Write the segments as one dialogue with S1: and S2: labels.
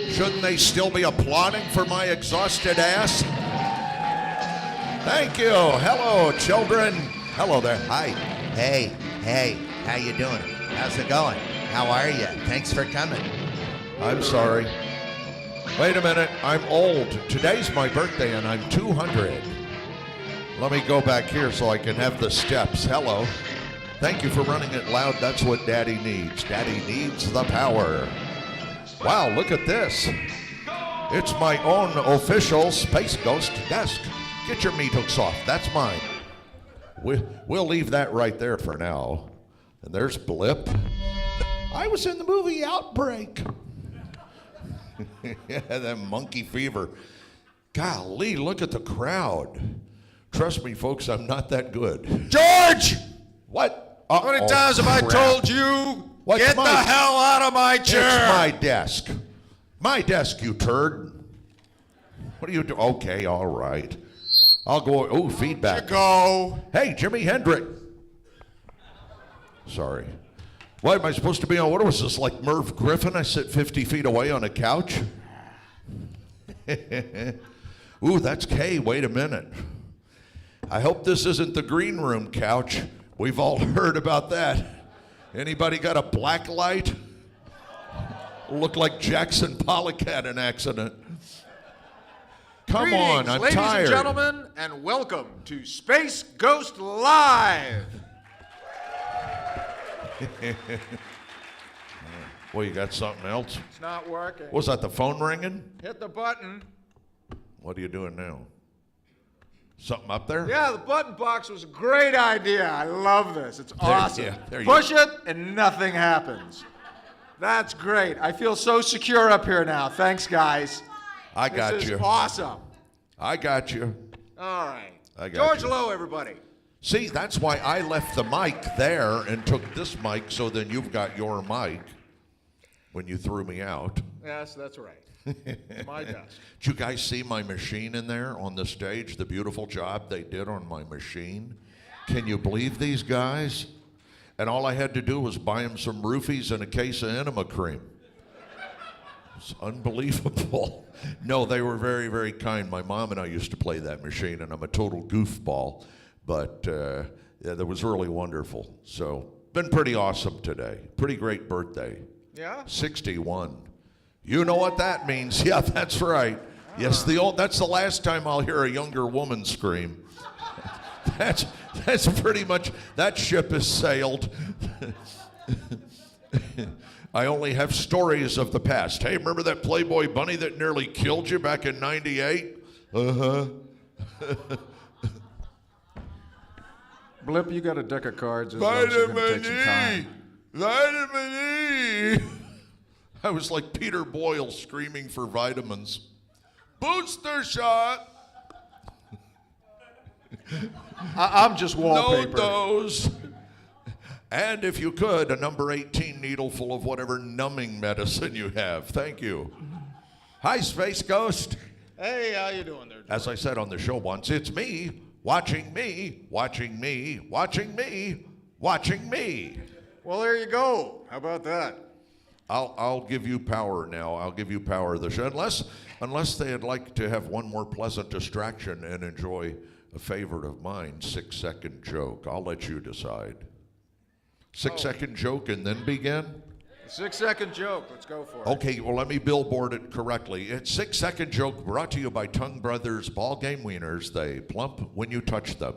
S1: Shouldn't they still be applauding for my exhausted ass? Thank you. Hello, children. Hello there. Hi.
S2: Hey, how you doing? How's it going? How are you? Thanks for coming.
S1: I'm sorry. Wait a minute. I'm old. Today's my birthday and I'm 200. Let me go back here so I can have the steps. Hello. Thank you for running it loud. That's what Daddy needs. Daddy needs the power. Wow, look at this. It's my own official Space Ghost desk. Get your meat hooks off. That's mine. We'll leave that right there for now. And there's Blip. I was in the movie Outbreak. Yeah, that monkey fever. Golly, look at the crowd. Trust me, folks, I'm not that good.
S3: George!
S1: What?
S3: How many times have I told you? Get the hell out of my chair!
S1: It's my desk. My desk, you turd. What do you do? Okay, all right. I'll go. Oh, feedback.
S3: You go.
S1: Hey, Jimi Hendrix. Sorry. What am I supposed to be on? What was this, like Merv Griffin? I sit 50 feet away on a couch? Ooh, that's Kay. Wait a minute. I hope this isn't the green room couch. We've all heard about that. Anybody got a black light? Look like Jackson Pollock had an accident. Come on, I'm
S3: ladies
S1: tired.
S3: and gentlemen, and welcome to Space Ghost Live.
S1: Well, you got something else?
S3: It's not working.
S1: Was that the phone ringing?
S3: Hit the button.
S1: What are you doing now? Something up there?
S3: Yeah, the button box was a great idea. I love this. It's awesome.
S1: There you
S3: Push it and nothing happens. That's great. I feel so secure up here now. Thanks, guys.
S1: I got
S3: This is
S1: you.
S3: awesome.
S1: I got you.
S3: All right.
S1: I got
S3: George
S1: you.
S3: Lowe, everybody.
S1: See, that's why I left the mic there and took this mic, so then you've got your mic when you threw me out.
S3: Yes, that's right. My desk.
S1: Did you guys see my machine in there on the stage? The beautiful job they did on my machine? Can you believe these guys? And all I had to do was buy them some roofies and a case of enema cream. It's unbelievable. No, they were very, very kind. My mom and I used to play that machine, and I'm a total goofball. But yeah, that was really wonderful. So, been pretty awesome today. Pretty great birthday.
S3: Yeah?
S1: 61. You know what that means. Yeah, that's right. Yes, that's the last time I'll hear a younger woman scream. That's pretty much, that ship has sailed. I only have stories of the past. Hey, remember that Playboy bunny that nearly killed you back in 98? Uh-huh.
S3: Blip, you got a deck of cards. Vitamin E!
S1: Vitamin E! I was like Peter Boyle screaming for vitamins. Booster shot!
S3: I'm just wallpaper.
S1: No dose. And if you could, a number 18 needle full of whatever numbing medicine you have. Thank you. Hi, Space Ghost.
S3: Hey, how you doing there, George?
S1: As I said on the show once, it's me, watching me, watching me, watching me, watching me.
S3: Well, there you go. How about that?
S1: I'll give you power now. I'll give you power of the show. Unless they'd like to have one more pleasant distraction and enjoy a favorite of mine, 6-second joke. I'll let you decide. 6-second joke and then begin?
S3: 6-second joke. Let's go for it.
S1: Okay, well, let me billboard it correctly. It's 6-second joke brought to you by Tongue Brothers Ball Game Wieners. They plump when you touch them.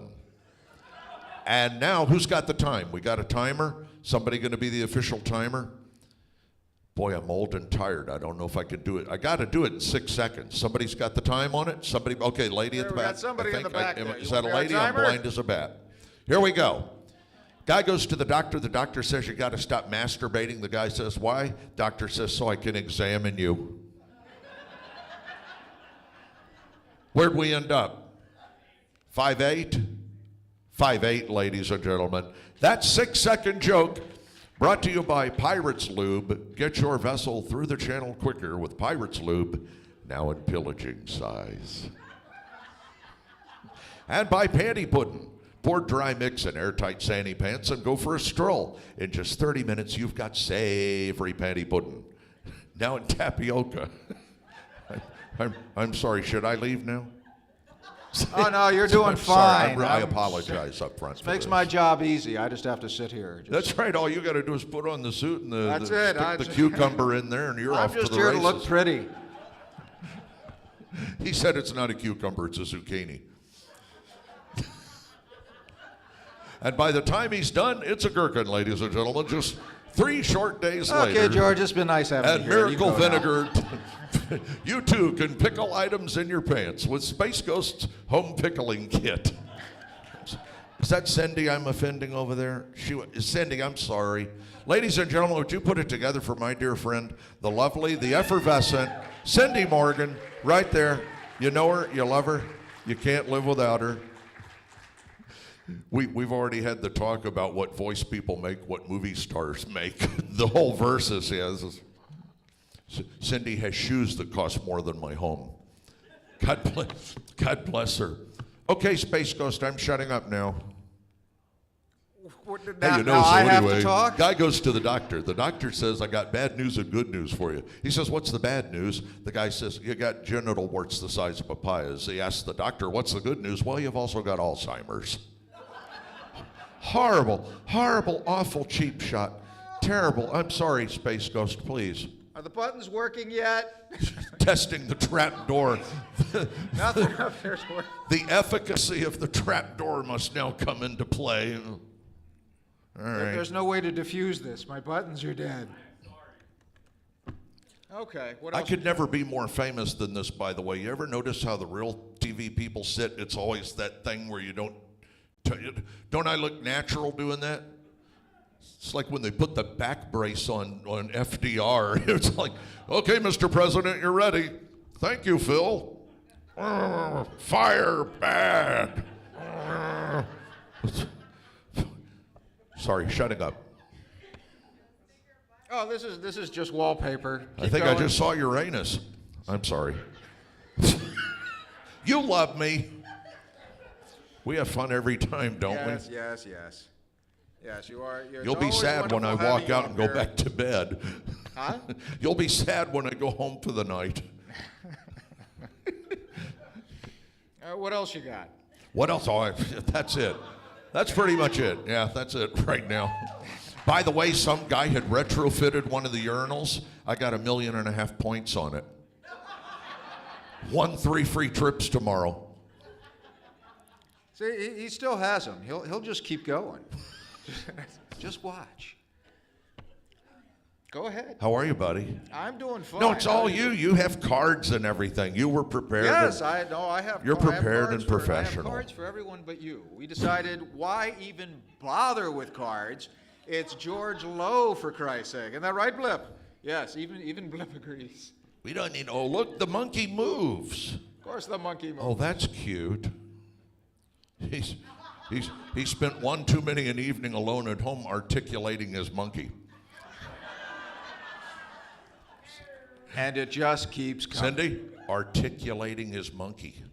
S1: And now, who's got the time? We got a timer? Somebody going to be the official timer? Boy, I'm old and tired. I don't know if I can do it. I got to do it in 6 seconds. Somebody's got the time on it? Somebody? Okay, lady at the back.
S3: We got somebody in the back there.
S1: Is that a lady? I'm blind as a bat. Here we go. Guy goes to the doctor. The doctor says, you got to stop masturbating. The guy says, why? Doctor says, so I can examine you. Where'd we end up? 5'8"? 5'8", ladies and gentlemen. That 6-second joke brought to you by Pirates Lube. Get your vessel through the channel quicker with Pirates Lube, now in pillaging size. And by Panty Puddin'. Pour dry mix in airtight sandy pants and go for a stroll. In just 30 minutes, you've got savory panty pudding. Now in tapioca. I'm sorry, should I leave now?
S3: Oh, no, you're doing
S1: I'm sorry,
S3: fine.
S1: I apologize up front.
S3: This
S1: for
S3: makes
S1: this.
S3: my job easy. I just have to sit here. Just-
S1: That's right. All you got to do is put on the suit and
S3: That's it.
S1: stick the cucumber in there, and you're
S3: I'm
S1: off to
S3: just
S1: the
S3: here
S1: races.
S3: to look pretty.
S1: He said it's not a cucumber; it's a zucchini. And by the time he's done, it's a gherkin, ladies and gentlemen. Just 3 short days later.
S3: Okay, George, it's been nice having
S1: And
S3: you here.
S1: miracle
S3: You can go now.
S1: vinegar. You too can pickle items in your pants with Space Ghost's home pickling kit. Is that Cindy I'm offending over there? Cindy, I'm sorry. Ladies and gentlemen, would you put it together for my dear friend, the lovely, the effervescent Cindy Morgan, right there. You know her, you love her, you can't live without her. We've already had the talk about what voice people make, what movie stars make. The whole verse is Cindy has shoes that cost more than my home. God bless her. Okay, Space Ghost, I'm shutting up now.
S3: Now,
S1: Hey, you know,
S3: now
S1: so
S3: I have
S1: anyway,
S3: to talk?
S1: guy goes to the doctor. The doctor says, I got bad news and good news for you. He says, what's the bad news? The guy says, you got genital warts the size of papayas. He asks the doctor, what's the good news? Well, you've also got Alzheimer's. Horrible, horrible, awful cheap shot. Terrible. I'm sorry, Space Ghost, please.
S3: Are the buttons working yet?
S1: Testing the trap door.
S3: Nothing up there's working.
S1: The efficacy of the trap door must now come into play. All right.
S3: There's no way to diffuse this. My buttons are dead. Okay, what
S1: I
S3: else?
S1: could never be more famous than this, by the way. You ever notice how the real TV people sit? It's always that thing where you don't I look natural doing that? It's like when they put the back brace on FDR. It's like, okay, Mr. President, you're ready. Thank you, Phil. Fire bad. Sorry, shutting up.
S3: Oh, this is just wallpaper.
S1: I
S3: Keep
S1: think
S3: going.
S1: I just saw Uranus. I'm sorry. You love me. We have fun every time, don't
S3: Yes,
S1: we?
S3: yes, yes. Yes, you are.
S1: You'll be sad when I walk out and go back to bed.
S3: Huh?
S1: You'll be sad when I go home for the night.
S3: What else you got?
S1: What else? Oh, that's it. That's pretty much it. Yeah, that's it right now. By the way, some guy had retrofitted one of the urinals. I got 1.5 million points on it. 3 free trips tomorrow.
S3: See, he still has them. He'll just keep going. Just watch. Go ahead.
S1: How are you, buddy?
S3: I'm doing fine.
S1: No, it's all you. You have cards and everything. You were prepared.
S3: Yes,
S1: and-
S3: I have.
S1: You're
S3: I have
S1: prepared
S3: cards
S1: and
S3: for-
S1: professional.
S3: I have cards for everyone but you. We decided why even bother with cards? It's George Lowe, for Christ's sake. Isn't that right, Blip? Yes, even Blip agrees.
S1: We don't need. Oh, look, the monkey moves.
S3: Of course, the monkey moves.
S1: Oh, that's cute. He spent one too many an evening alone at home articulating his monkey.
S3: And it just keeps coming.
S1: Cindy, articulating his monkey.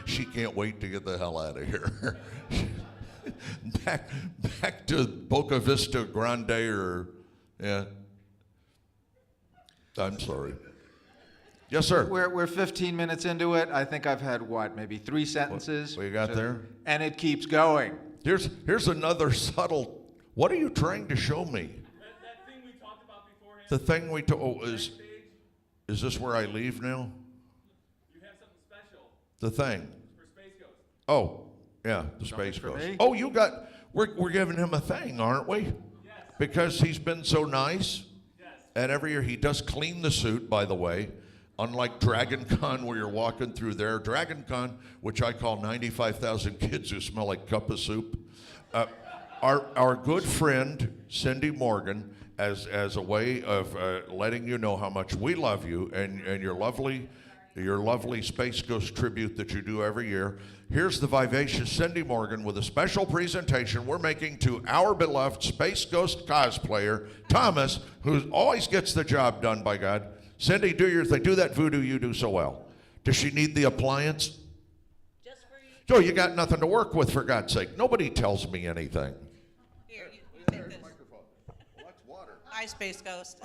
S1: She can't wait to get the hell out of here. back to Boca Vista Grande or yeah. I'm sorry. Yes, sir.
S3: We're 15 minutes into it. I think I've had maybe 3 sentences.
S1: What you got there?
S3: And it keeps going.
S1: Here's another subtle. What are you trying to show me?
S4: That thing we talked about beforehand.
S1: The thing we is this where I leave now?
S4: You have something special
S1: The thing.
S4: for Space Ghost.
S1: Oh, yeah, the Space
S3: for
S1: Ghost.
S3: me?
S1: Oh, we're giving him a thing, aren't we?
S4: Yes.
S1: Because he's been so nice.
S4: Yes.
S1: And every year he does clean the suit, by the way. Unlike Dragon Con, where you're walking through there. Dragon Con, which I call 95,000 kids who smell like cup of soup. Our good friend, Cindy Morgan, as a way of letting you know how much we love you and your lovely Space Ghost tribute that you do every year. Here's the vivacious Cindy Morgan with a special presentation we're making to our beloved Space Ghost cosplayer, Thomas, who always gets the job done, by God. Cindy, do your thing. Do that voodoo you do so well. Does she need the appliance?
S5: Just for you.
S2: Oh,
S1: So you got nothing to work with, for God's sake. Nobody tells me anything.
S5: Here, you take this. Hi, Space Ghost.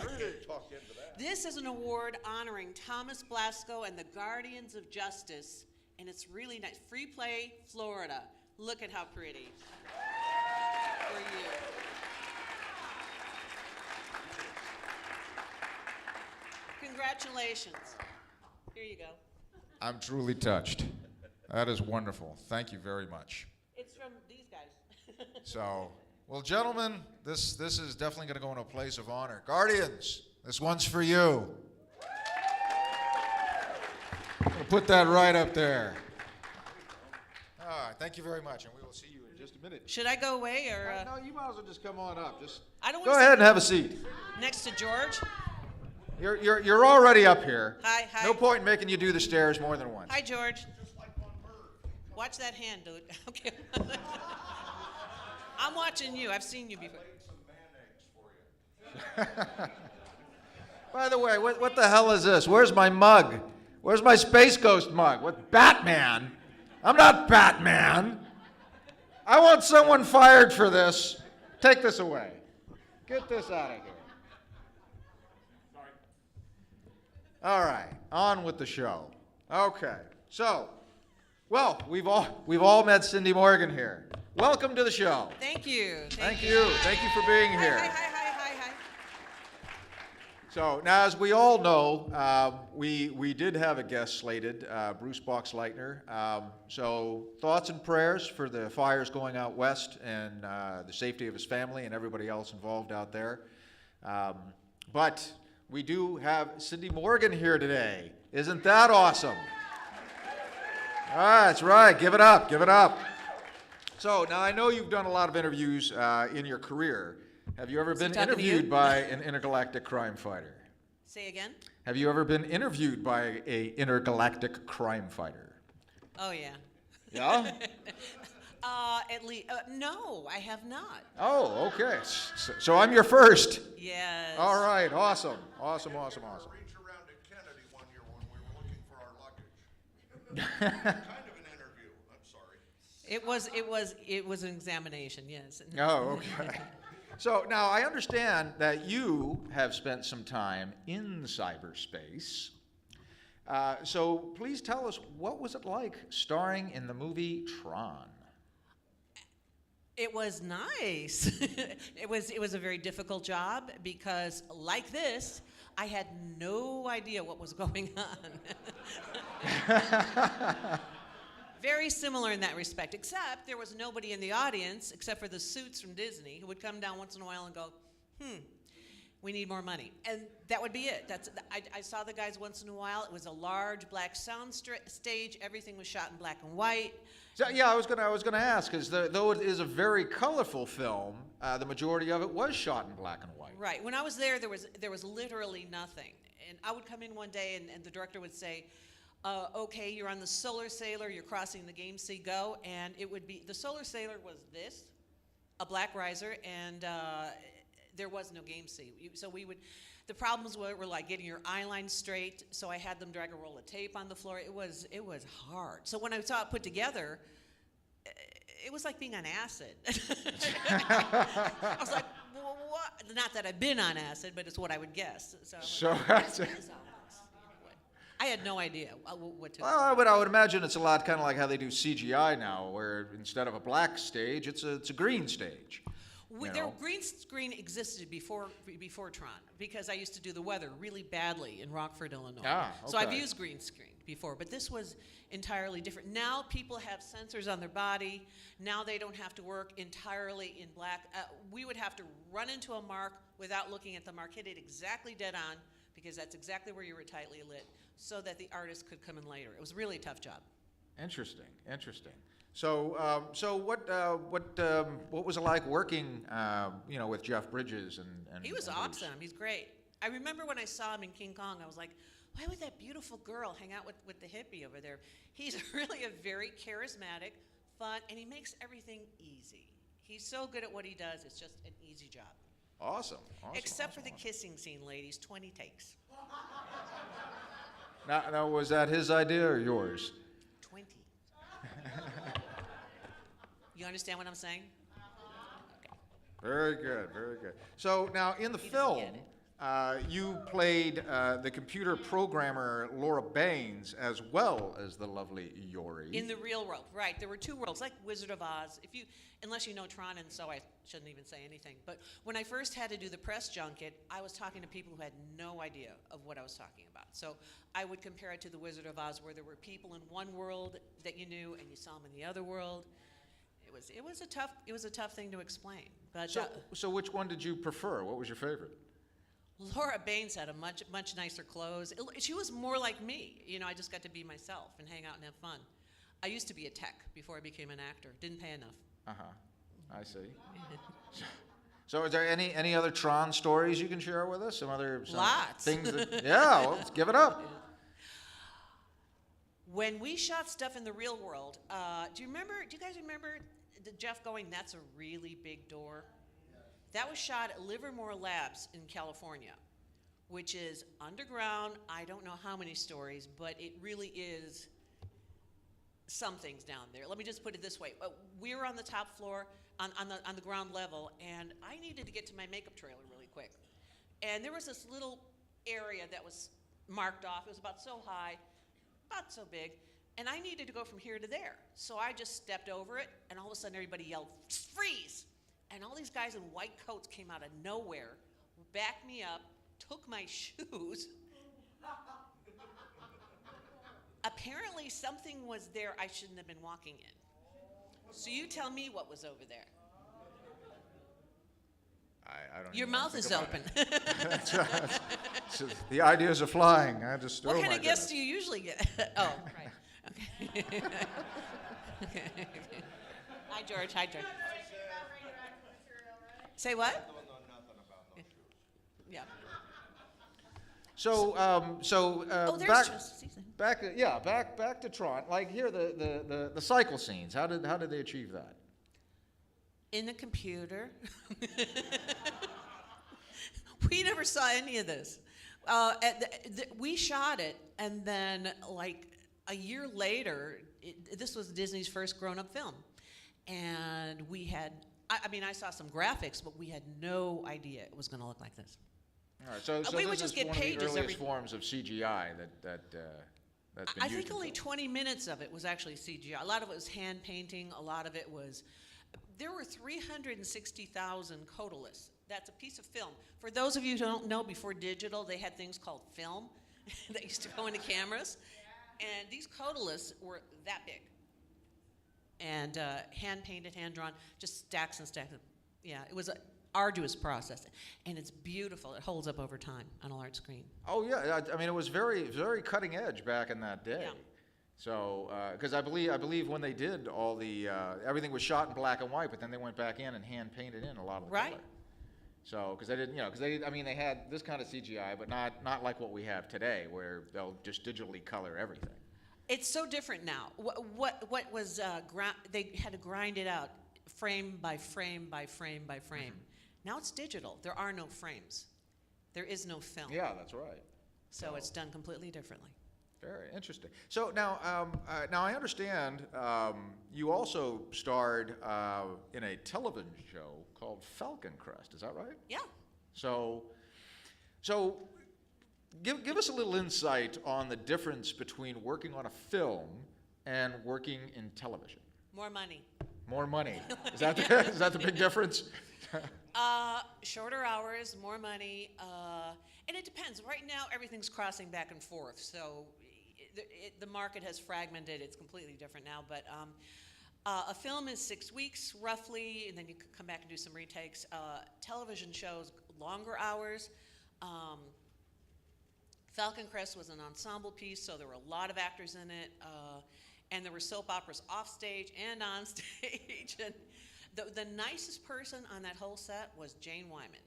S5: This is an award honoring Thomas Blasco and the Guardians of Justice, and it's really nice. Free Play, Florida. Look at how pretty. For you. Congratulations. Here you go.
S3: I'm truly touched. That is wonderful. Thank you very much.
S5: It's from these guys.
S3: So, well, gentlemen, this is definitely going to go in a place of honor. Guardians, this one's for you. We'll put that right up there. All right, thank you very much, and we will see you in just a minute.
S5: Should I go away or
S3: No, you might as well just come on up. Just
S5: I don't
S3: go
S5: want to
S3: ahead and have a seat.
S5: next to George?
S3: You're already up here.
S5: Hi.
S3: No point in making you do the stairs more than once.
S5: Hi, George. Watch that hand, dude. Okay. I'm watching you. I've seen you before.
S3: By the way, what the hell is this? Where's my mug? Where's my Space Ghost mug? What, Batman? I'm not Batman. I want someone fired for this. Take this away. Get this out of here. All right, on with the show. Okay, so, well, we've all met Cindy Morgan here. Welcome to the show.
S5: Thank you.
S3: Thank you. Thank you for being here.
S5: Hi.
S3: So now, as we all know, we did have a guest slated, Bruce Boxleitner. So thoughts and prayers for the fires going out west and the safety of his family and everybody else involved out there. But we do have Cindy Morgan here today. Isn't that awesome? That's right. Give it up. Give it up. So now I know you've done a lot of interviews in your career. Have you ever been
S5: talking to you?
S3: interviewed by an intergalactic crime fighter?
S5: Say again?
S3: Have you ever been interviewed by an intergalactic crime fighter?
S5: Oh, yeah.
S3: Yeah?
S5: At least, no, I have not.
S3: Oh, okay. So I'm your first.
S5: Yes.
S3: All right. Awesome. Awesome.
S1: Reach around at Kennedy one year when we were looking for our luggage. Kind of an interview. I'm sorry.
S5: It was an examination, yes.
S3: Oh, okay. So now I understand that you have spent some time in cyberspace. So please tell us, what was it like starring in the movie Tron?
S5: It was nice. It was a very difficult job because, like this, I had no idea what was going on. Very similar in that respect, except there was nobody in the audience except for the suits from Disney who would come down once in a while and go, we need more money. And that would be it. I saw the guys once in a while. It was a large black sound stage. Everything was shot in black and white.
S3: So, yeah, I was gonna ask, because though it is a very colorful film, the majority of it was shot in black and white.
S5: Right. When I was there was literally nothing. And I would come in one day and the director would say, okay, you're on the Solar Sailor, you're crossing the Game Sea, go. And it would be, the Solar Sailor was this, a black riser, and there was no Game Sea. So the problems were like getting your eye line straight, so I had them drag a roll of tape on the floor. It was hard. So when I saw it put together, it was like being on acid. I was like, well, what? Not that I've been on acid, but it's what I would guess. So I had no idea what to.
S3: Well, I would imagine it's a lot kind of like how they do CGI now, where instead of a black stage, it's a green stage.
S5: Their green screen existed before Tron, because I used to do the weather really badly in Rockford, Illinois.
S3: Ah, okay.
S5: So I've used green screen before, but this was entirely different. Now people have sensors on their body. Now they don't have to work entirely in black. We would have to run into a mark without looking at the mark, hit it exactly dead on, because that's exactly where you were tightly lit, so that the artist could come in later. It was really a tough job.
S3: Interesting. So, what was it like working, with Jeff Bridges and
S5: He was
S3: and
S5: awesome. He's great. I remember when I saw him in King Kong, I was like, why would that beautiful girl hang out with the hippie over there? He's really a very charismatic, fun, and he makes everything easy. He's so good at what he does, it's just an easy job.
S3: Awesome.
S5: Except for the kissing scene, ladies, 20 takes.
S3: Now, was that his idea or yours?
S5: 20. You understand what I'm saying? Okay.
S3: Very good, very good. So now in the film,
S5: get it.
S3: you played the computer programmer Laura Baines as well as the lovely Yori.
S5: In the real world, right. There were two worlds, like Wizard of Oz. Unless you know Tron, and so I shouldn't even say anything. But when I first had to do the press junket, I was talking to people who had no idea of what I was talking about. So I would compare it to the Wizard of Oz, where there were people in one world that you knew, and you saw them in the other world. It was a tough thing to explain. But
S3: So which one did you prefer? What was your favorite?
S5: Laura Baines had a much nicer clothes. She was more like me. I just got to be myself and hang out and have fun. I used to be a tech before I became an actor. Didn't pay enough.
S3: I see. So is there any other Tron stories you can share with us? Some
S5: Lots.
S3: things that, yeah, well, let's give it up.
S5: When we shot stuff in the real world, do you guys remember Jeff going, "That's a really big door"? That was shot at Livermore Labs in California, which is underground. I don't know how many stories, but it really is something's down there. Let me just put it this way. We were on the top floor, on the ground level, and I needed to get to my makeup trailer really quick. And there was this little area that was marked off. It was about so high, about so big, and I needed to go from here to there. So I just stepped over it, and all of a sudden everybody yelled, "Freeze!" And all these guys in white coats came out of nowhere, backed me up, took my shoes. Apparently something was there I shouldn't have been walking in. So you tell me what was over there.
S3: I don't.
S5: Your
S3: even wanna
S5: mouth
S3: think
S5: is
S3: about
S5: open.
S3: it. So the ideas are flying.
S5: What kind of guests do you usually get? Oh, right. Okay. Okay. Hi, George. Hi, George. Say what? Yeah.
S3: So
S5: Oh, there's
S3: back
S5: just season.
S3: back to Tron. Like here, the cycle scenes. How did they achieve that?
S5: In the computer. We never saw any of this. We shot it, and then like a year later, this was Disney's first grown-up film, and we had. I saw some graphics, but we had no idea it was going to look like this.
S3: All right, so
S5: we
S3: this
S5: would just
S3: is
S5: get
S3: one of the
S5: pages
S3: earliest
S5: every-
S3: forms of CGI that's been
S5: I
S3: used.
S5: think
S3: in
S5: only
S3: film.
S5: 20 minutes of it was actually CGI. A lot of it was hand painting. A lot of it was. There were 360,000 codalists. That's a piece of film. For those of you who don't know, before digital, they had things called film that used to go into cameras, and these codalists were that big. And hand painted, hand drawn, just stacks and stacks. Yeah, it was an arduous process, and it's beautiful. It holds up over time on a large screen.
S3: Oh yeah, I mean it was very cutting edge back in that day.
S5: Yeah.
S3: So because I believe when they did all the everything was shot in black and white, but then they went back in and hand painted in a lot of the
S5: Right.
S3: color. So because they didn't, they had this kind of CGI, but not like what we have today, where they'll just digitally color everything.
S5: It's so different now. What was they had to grind it out frame by frame by frame by frame. Now it's digital. There are no frames. There is no film.
S3: Yeah, that's right.
S5: So it's done completely differently.
S3: Very interesting. So now I understand you also starred in a television show called Falcon Crest. Is that right?
S5: Yeah.
S3: So give us a little insight on the difference between working on a film and working in television.
S5: More money.
S3: More money. Is that the big difference?
S5: Shorter hours, more money, and it depends. Right now, everything's crossing back and forth, so the market has fragmented. It's completely different now, but a film is 6 weeks, roughly, and then you can come back and do some retakes. Television shows, longer hours. Falcon Crest was an ensemble piece, so there were a lot of actors in it, and there were soap operas off stage and on stage. And the nicest person on that whole set was Jane Wyman,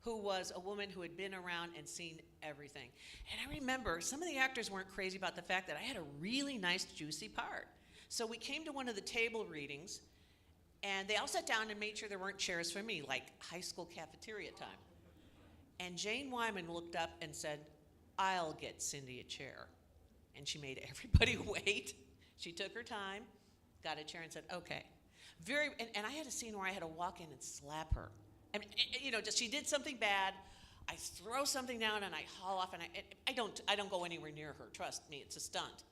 S5: who was a woman who had been around and seen everything. And I remember some of the actors weren't crazy about the fact that I had a really nice, juicy part. So we came to one of the table readings, and they all sat down and made sure there weren't chairs for me, like high school cafeteria time. And Jane Wyman looked up and said, "I'll get Cindy a chair." And she made everybody wait. She took her time, got a chair, and said, "Okay." And I had a scene where I had to walk in and slap her. I mean, just she did something bad. I throw something down and I haul off, and I don't go anywhere near her. Trust me, it's a stunt.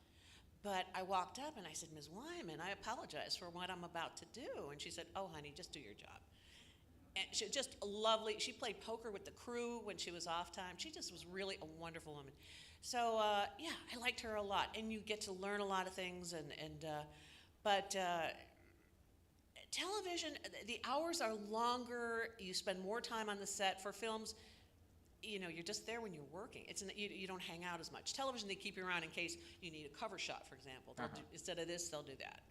S5: But I walked up and I said, Ms. Wyman, I apologize for what I'm about to do. And she said, oh, honey, just do your job. And she just lovely. She played poker with the crew when she was off time. She just was really a wonderful woman. So yeah, I liked her a lot, and you get to learn a lot of things. But television, the hours are longer. You spend more time on the set. For films, you're just there when you're working. You don't hang out as much. Television, they keep you around in case you need a cover shot, for example. Instead of this, they'll do that.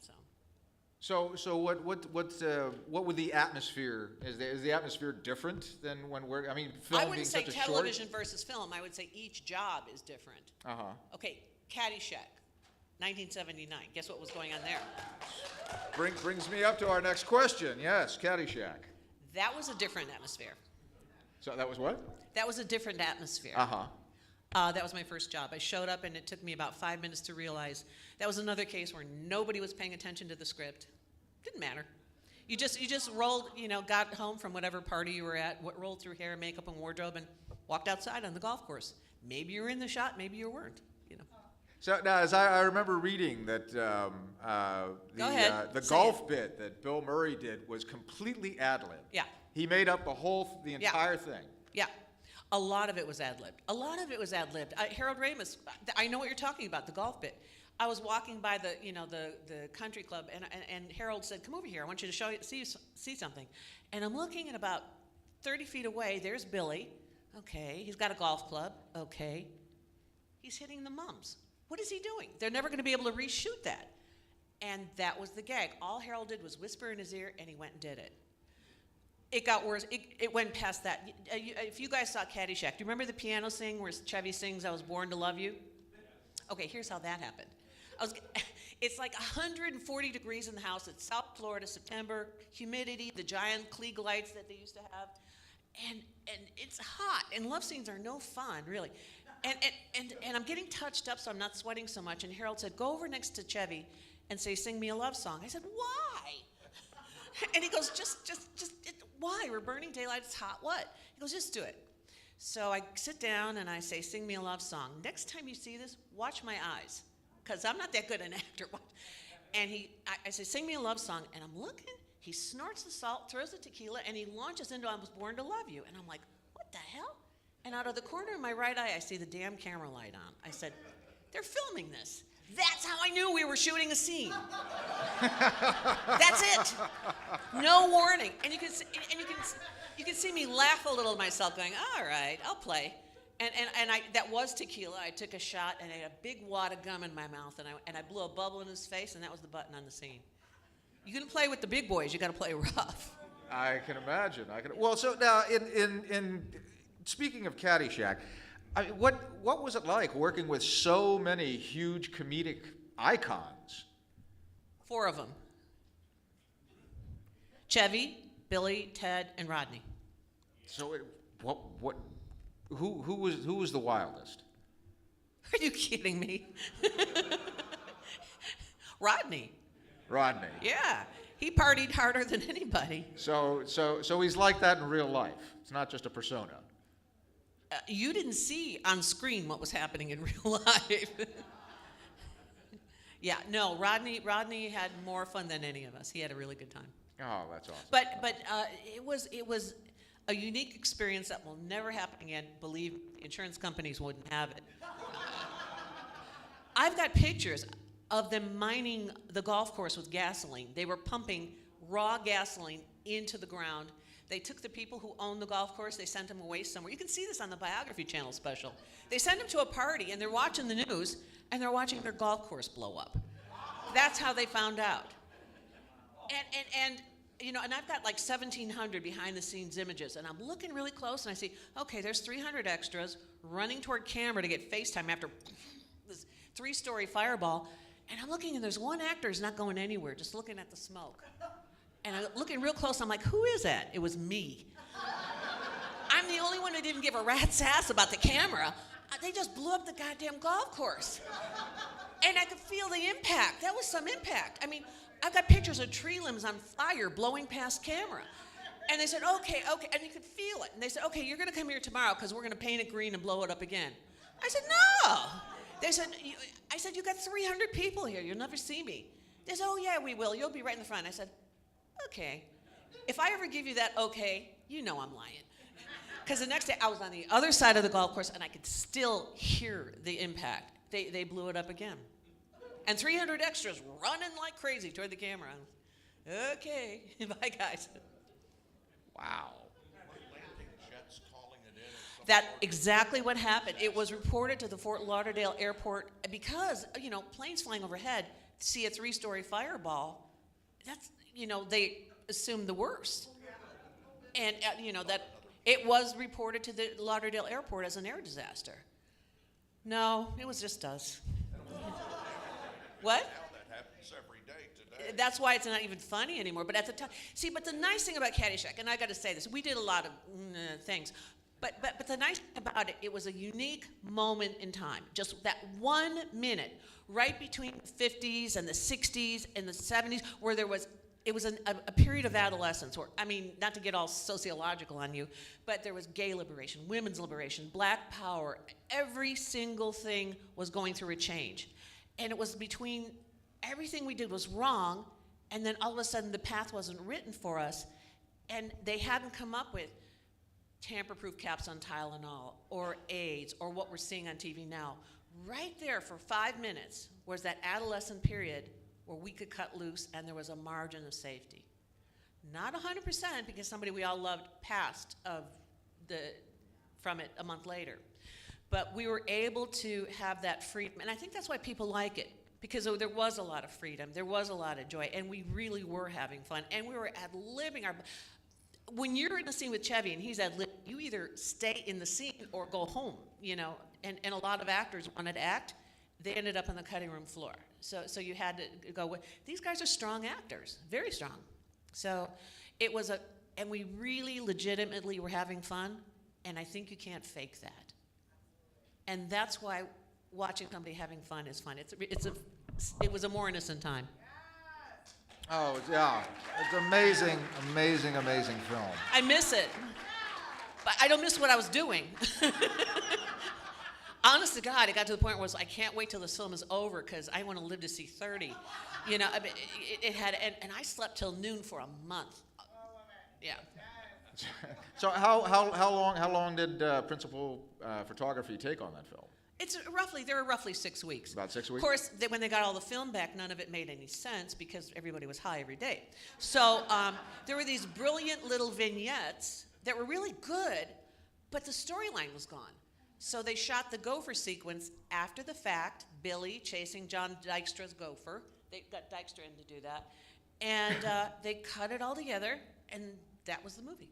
S3: So what would the atmosphere, is the atmosphere different than when film
S5: I
S3: being
S5: wouldn't say
S3: such a short?
S5: television versus film. I would say each job is different. Okay, Caddyshack, 1979. Guess what was going on there?
S3: Brings me up to our next question. Yes, Caddyshack.
S5: That was a different atmosphere.
S3: So that was what?
S5: That was a different atmosphere. That was my first job. I showed up, and it took me about 5 minutes to realize that was another case where nobody was paying attention to the script. Didn't matter. You just rolled, got home from whatever party you were at, rolled through hair, makeup, and wardrobe, and walked outside on the golf course. Maybe you were in the shot, maybe you weren't.
S3: So now, as I remember reading that
S5: Go ahead.
S3: the
S5: Say
S3: golf
S5: it.
S3: bit that Bill Murray did was completely ad-lib.
S5: Yeah.
S3: He made up the entire thing.
S5: Yeah. A lot of it was ad-libbed. Harold Ramis, I know what you're talking about, the golf bit. I was walking by the country club, and Harold said, come over here, I want you to see something. And I'm looking, and about 30 feet away, there's Billy. Okay, he's got a golf club. Okay. He's hitting the mums. What is he doing? They're never going to be able to reshoot that. And that was the gag. All Harold did was whisper in his ear, and he went and did it. It got worse. It went past that. If you guys saw Caddyshack, do you remember the piano sing where Chevy sings, I was born to love you? Okay, here's how that happened. It's like 140 degrees in the house. It's South Florida, September, humidity, the giant Klieg lights that they used to have. And it's hot, and love scenes are no fun, really. And I'm getting touched up, so I'm not sweating so much. And Harold said, go over next to Chevy and say, sing me a love song. I said, why? And he goes, why? We're burning daylight, it's hot, what? He goes, just do it. So I sit down and I say, sing me a love song. Next time you see this, watch my eyes, because I'm not that good an actor. And I say, sing me a love song, and I'm looking, he snorts the salt, throws the tequila, and he launches into I was born to love you. And I'm like, what the hell? And out of the corner of my right eye, I see the damn camera light on. I said, they're filming this. That's how I knew we were shooting a scene. That's it. No warning. And you can see me laugh a little to myself, going, "All right, I'll play." And that was tequila. I took a shot, and I had a big wad of gum in my mouth, and I blew a bubble in his face, and that was the button on the scene. You can play with the big boys. You got to play rough.
S3: I can imagine. Well, so now in speaking of Caddyshack, what was it like working with so many huge comedic icons?
S5: 4 of them. Chevy, Billy, Ted, and Rodney.
S3: So who was the wildest?
S5: Are you kidding me? Rodney.
S3: Rodney.
S5: Yeah. He partied harder than anybody.
S3: So he's like that in real life. It's not just a persona.
S5: You didn't see on screen what was happening in real life. Yeah, no, Rodney had more fun than any of us. He had a really good time.
S3: Oh, that's awesome.
S5: But it was a unique experience that will never happen again. Believe me, insurance companies wouldn't have it. I've got pictures of them mining the golf course with gasoline. They were pumping raw gasoline into the ground. They took the people who owned the golf course, they sent them away somewhere. You can see this on the Biography Channel special. They send them to a party, and they're watching the news, and they're watching their golf course blow up. That's how they found out. And I've got like 1,700 behind-the-scenes images, and I'm looking really close, and I see, okay, there's 300 extras running toward camera to get FaceTime after this 3-story fireball, and I'm looking, and there's one actor who's not going anywhere, just looking at the smoke. And I'm looking real close, I'm like, who is that? It was me. I'm the only one who didn't give a rat's ass about the camera. They just blew up the goddamn golf course. And I could feel the impact. That was some impact. I mean, I've got pictures of tree limbs on fire blowing past camera. And they said, okay, and you could feel it. And they said, okay, you're going to come here tomorrow because we're going to paint it green and blow it up again. I said, no. They said, I said, you got 300 people here. You'll never see me. They said, oh, yeah, we will. You'll be right in the front. I said, okay. If I ever give you that okay, you know I'm lying. Because the next day I was on the other side of the golf course and I could still hear the impact. They blew it up again. And 300 extras running like crazy toward the camera. Okay, bye guys.
S1: Wow. Landing jets calling it in.
S5: That's exactly what happened. It was reported to the Fort Lauderdale airport because, planes flying overhead see a 3-story fireball. That's, they assume the worst. And, that it was reported to the Lauderdale airport as an air disaster. No, it was just us. What?
S1: Now that happens every day today.
S5: That's why it's not even funny anymore. But at the time, see, but the nice thing about Caddyshack, and I got to say this, we did a lot of things, but the nice thing about it, it was a unique moment in time. Just that 1 minute, right between the 50s and the 60s and the 70s, where it was a period of adolescence, or, not to get all sociological on you, but there was gay liberation, women's liberation, black power. Every single thing was going through a change. And it was between everything we did was wrong, and then all of a sudden the path wasn't written for us, and they hadn't come up with tamper-proof caps on Tylenol, or AIDS, or what we're seeing on TV now. Right there for 5 minutes was that adolescent period where we could cut loose and there was a margin of safety. Not 100%, because somebody we all loved passed from it a month later. But we were able to have that freedom, and I think that's why people like it, because there was a lot of freedom, there was a lot of joy, and we really were having fun, and we were ad-libbing our... When you're in a scene with Chevy and he's ad-libbing, you either stay in the scene or go home, and a lot of actors wanted to act. They ended up on the cutting room floor. So you had to go with, these guys are strong actors, very strong. So it was and we really legitimately were having fun, and I think you can't fake that. And that's why watching somebody having fun is fun. It was a more innocent time.
S3: Oh, yeah. It's amazing, amazing, amazing film.
S5: I miss it, but I don't miss what I was doing. Honest to God, it got to the point where I can't wait till this film is over because I want to live to see 30. It had, and I slept till noon for a month. Yeah.
S3: So how long did principal photography take on that film?
S5: There were roughly 6 weeks.
S3: About 6 weeks?
S5: Of course, when they got all the film back, none of it made any sense because everybody was high every day. So there were these brilliant little vignettes that were really good, but the storyline was gone. So they shot the gopher sequence after the fact, Billy chasing John Dykstra's gopher. They got Dykstra in to do that. And they cut it all together, and that was the movie.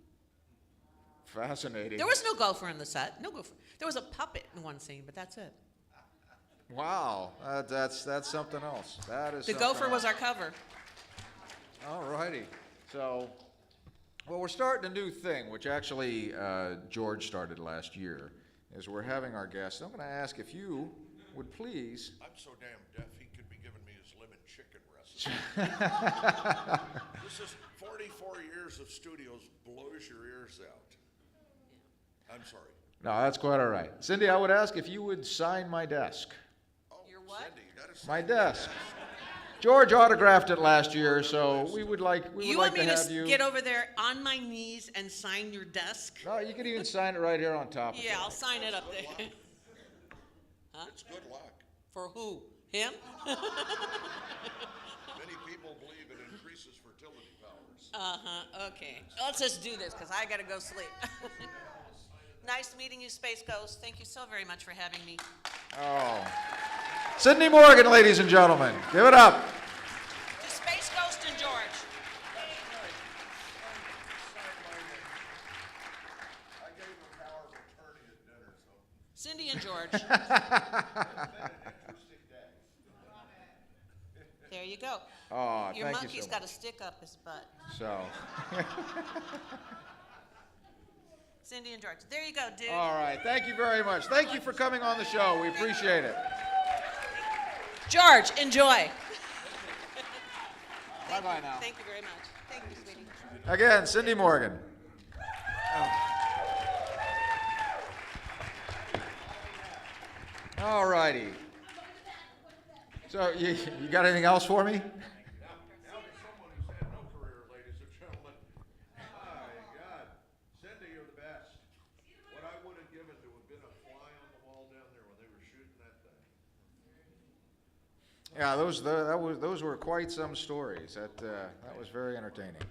S3: Fascinating.
S5: There was no gopher in the set, no gopher. There was a puppet in one scene, but that's it.
S3: Wow, that's something else. That is.
S5: The gopher was our cover.
S3: All righty. So, well, we're starting a new thing, which actually George started last year, is we're having our guests. I'm going to ask if you would please.
S1: I'm so damn deaf, he could be giving me his lemon chicken recipe. This is 44 years of studios blows your ears out. I'm sorry.
S3: No, that's quite all right. Cindy, I would ask if you would sign my desk.
S1: Oh,
S5: Your what?
S1: Cindy, you gotta sign
S3: My
S1: the
S3: desk. George autographed it last year, so we would like
S5: You
S3: to
S5: want me
S3: have
S5: to
S3: you.
S5: get over there on my knees and sign your desk?
S3: No, you could even sign it right here on top of it.
S5: Yeah, I'll sign it up there. Huh?
S1: It's good luck.
S5: For who? Him?
S1: Many people believe it increases fertility powers.
S5: Uh-huh, okay. Let's just do this, because I got to go sleep. Nice meeting you, Space Ghost. Thank you so very much for having me.
S3: Oh. Sydney Morgan, ladies and gentlemen. Give it up.
S5: To Space Ghost and George.
S1: I gave him power of attorney at dinner, so
S5: Cindy and George.
S1: it's been an interesting day.
S5: There you go.
S3: Oh,
S5: Your
S3: thank you
S5: monkey's
S3: so
S5: got
S3: much.
S5: a stick up his butt.
S3: So,
S5: Cindy and George. There you go, dude.
S3: all right. Thank you very much. Thank you for coming on the show. We appreciate it.
S5: George, enjoy.
S3: Bye-bye now.
S5: Thank you very much. Thank you, sweetie.
S3: Again, Cindy Morgan. All righty. So you got anything else for me?
S1: Now to someone who's had no career, ladies and gentlemen. My God. Cindy, you're the best. What I would have given to have been a fly on the wall down there when they were shooting that thing.
S3: Yeah, those were quite some stories. That was very entertaining.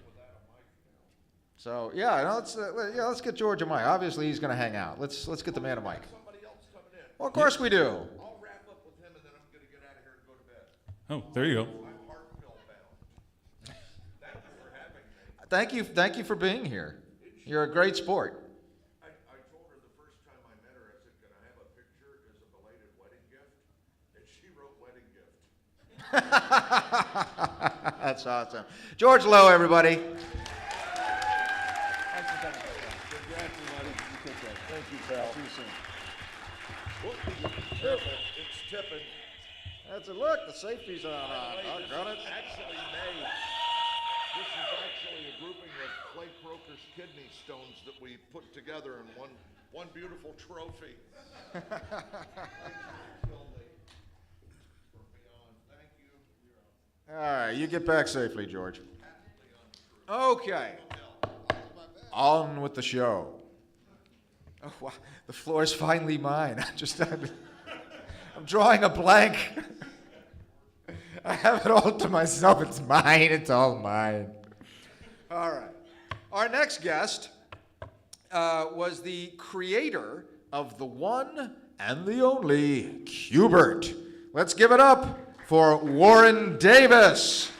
S3: So yeah, let's get George a mic. Obviously, he's going to hang out. Let's get the man a mic.
S1: Somebody else coming in.
S3: Well, of course we do.
S1: I'll wrap up with him and then I'm going to get out of here and go to bed.
S6: Oh, there you go.
S1: I'm heart pill bound. Thank you for having me.
S3: Thank you for being here. You're a great sport.
S1: I told her the first time I met her, I said, can I have a picture as a belated wedding gift? And she wrote wedding gift.
S3: That's awesome. George Lowe, everybody.
S1: Thank you, pal. See you soon. It's tipping.
S3: That's a look. The safety's on. Doggone it.
S1: Actually made. This is actually a grouping of Clay Croker's kidney stones that we put together in one beautiful trophy. Thank you.
S3: All right, you get back safely, George. Okay. On with the show. Oh, wow. The floor is finally mine. I'm drawing a blank. I have it all to myself. It's mine. It's all mine. All right. Our next guest was the creator of the one and the only Q*bert. Let's give it up for Warren Davis.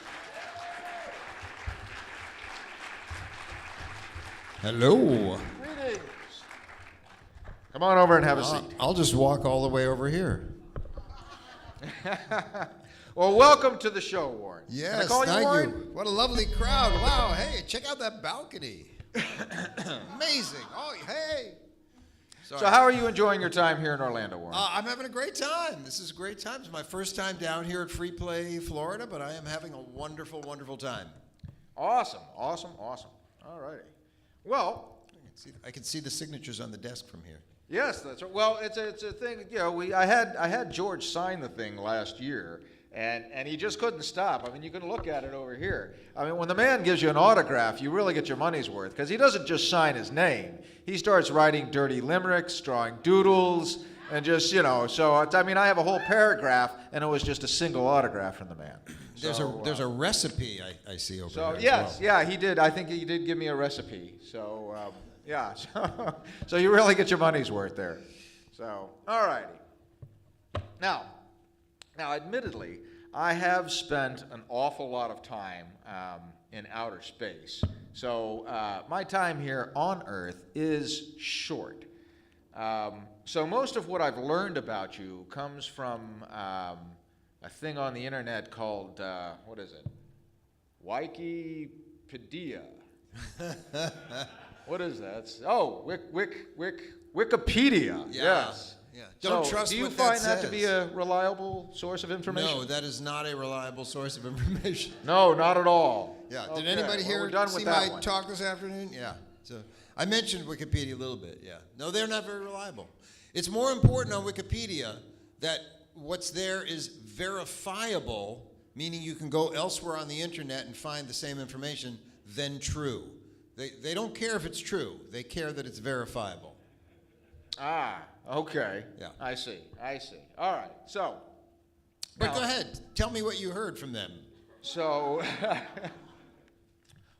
S7: Hello.
S3: Greetings. Come on over and have a seat.
S7: I'll just walk all the way over here.
S3: Well, welcome to the show, Warren. Can I
S7: Yes,
S3: call
S7: thank
S3: Warren?
S7: you. What a lovely crowd. Wow, hey, check out that balcony. Amazing. Oh, hey. Sorry.
S3: So how are you enjoying your time here in Orlando, Warren?
S7: I'm having a great time. This is a great time. It's my first time down here at Free Play, Florida, but I am having a wonderful, wonderful time.
S3: Awesome. All righty. Well,
S7: I can see the signatures on the desk from here.
S3: yes, that's right. Well, it's a thing. You know, I had George sign the thing last year, and he just couldn't stop. I mean, you can look at it over here. I mean, when the man gives you an autograph, you really get your money's worth because he doesn't just sign his name. He starts writing dirty limericks, drawing doodles, and just So I mean, I have a whole paragraph, and it was just a single autograph from the man.
S7: There's a recipe I see over
S3: So
S7: here.
S3: yes,
S7: as well.
S3: yeah, he did. I think he did give me a recipe. So yeah, so you really get your money's worth there. So all righty. Now, admittedly, I have spent an awful lot of time in outer space. So my time here on Earth is short. So most of what I've learned about you comes from a thing on the internet called, what is it? Wikipedia. What is that? Wikipedia.
S7: Yeah,
S3: Yes.
S7: yeah. Don't
S3: So,
S7: trust
S3: do you
S7: what that
S3: find that to be
S7: says.
S3: a reliable source of information?
S7: No, that is not a reliable source of information.
S3: No, not at all.
S7: Yeah.
S3: Okay,
S7: Did anybody
S3: well,
S7: here
S3: we're done
S7: see
S3: with that
S7: my
S3: one.
S7: talk this afternoon? Yeah. So I mentioned Wikipedia a little bit. Yeah. No, they're not very reliable. It's more important on Wikipedia that what's there is verifiable, meaning you can go elsewhere on the internet and find the same information, than true. They don't care if it's true. They care that it's verifiable.
S3: Ah, okay.
S7: Yeah.
S3: I see. All right. So,
S7: But
S3: now-
S7: go ahead. Tell me what you heard from them.
S3: So,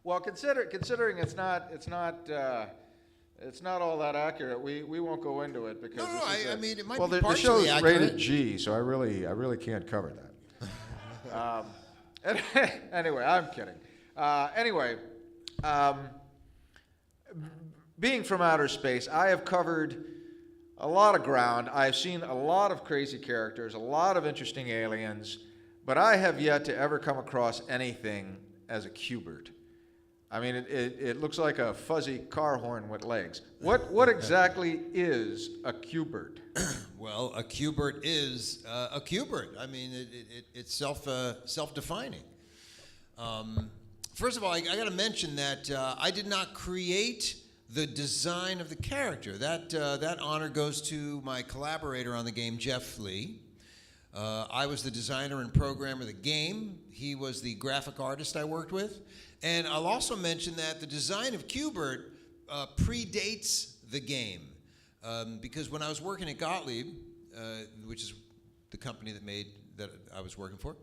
S3: well, considering it's not all that accurate. We won't go into it because
S7: No,
S3: this is
S7: I mean, it might
S3: well,
S7: be
S3: the
S7: partially
S3: show's rated
S7: accurate.
S3: G, so I really can't cover that. Anyway, I'm kidding. Being from outer space, I have covered a lot of ground. I've seen a lot of crazy characters, a lot of interesting aliens, but I have yet to ever come across anything as a Q*bert. I mean, it looks like a fuzzy car horn with legs. What exactly is a Q*bert?
S7: Well, a Q*bert is a Q*bert. I mean, it's self-defining. First of all, I got to mention that I did not create the design of the character. That honor goes to my collaborator on the game, Jeff Lee. I was the designer and programmer of the game. He was the graphic artist I worked with. And I'll also mention that the design of Q*bert predates the game. Because when I was working at Gottlieb, which is the company that I was working for,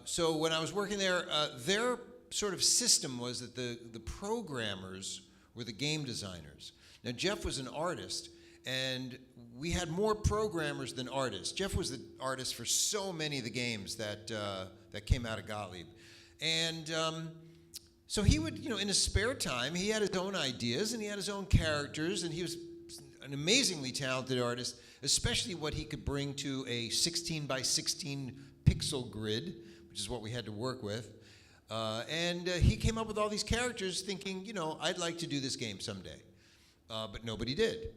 S7: so when I was working there, their sort of system was that the programmers were the game designers. Now, Jeff was an artist, and we had more programmers than artists. Jeff was the artist for so many of the games that came out of Gottlieb. And so he would, in his spare time, he had his own ideas, and he had his own characters, and he was an amazingly talented artist, especially what he could bring to a 16 by 16 pixel grid, which is what we had to work with. And he came up with all these characters thinking, I'd like to do this game someday. But nobody did.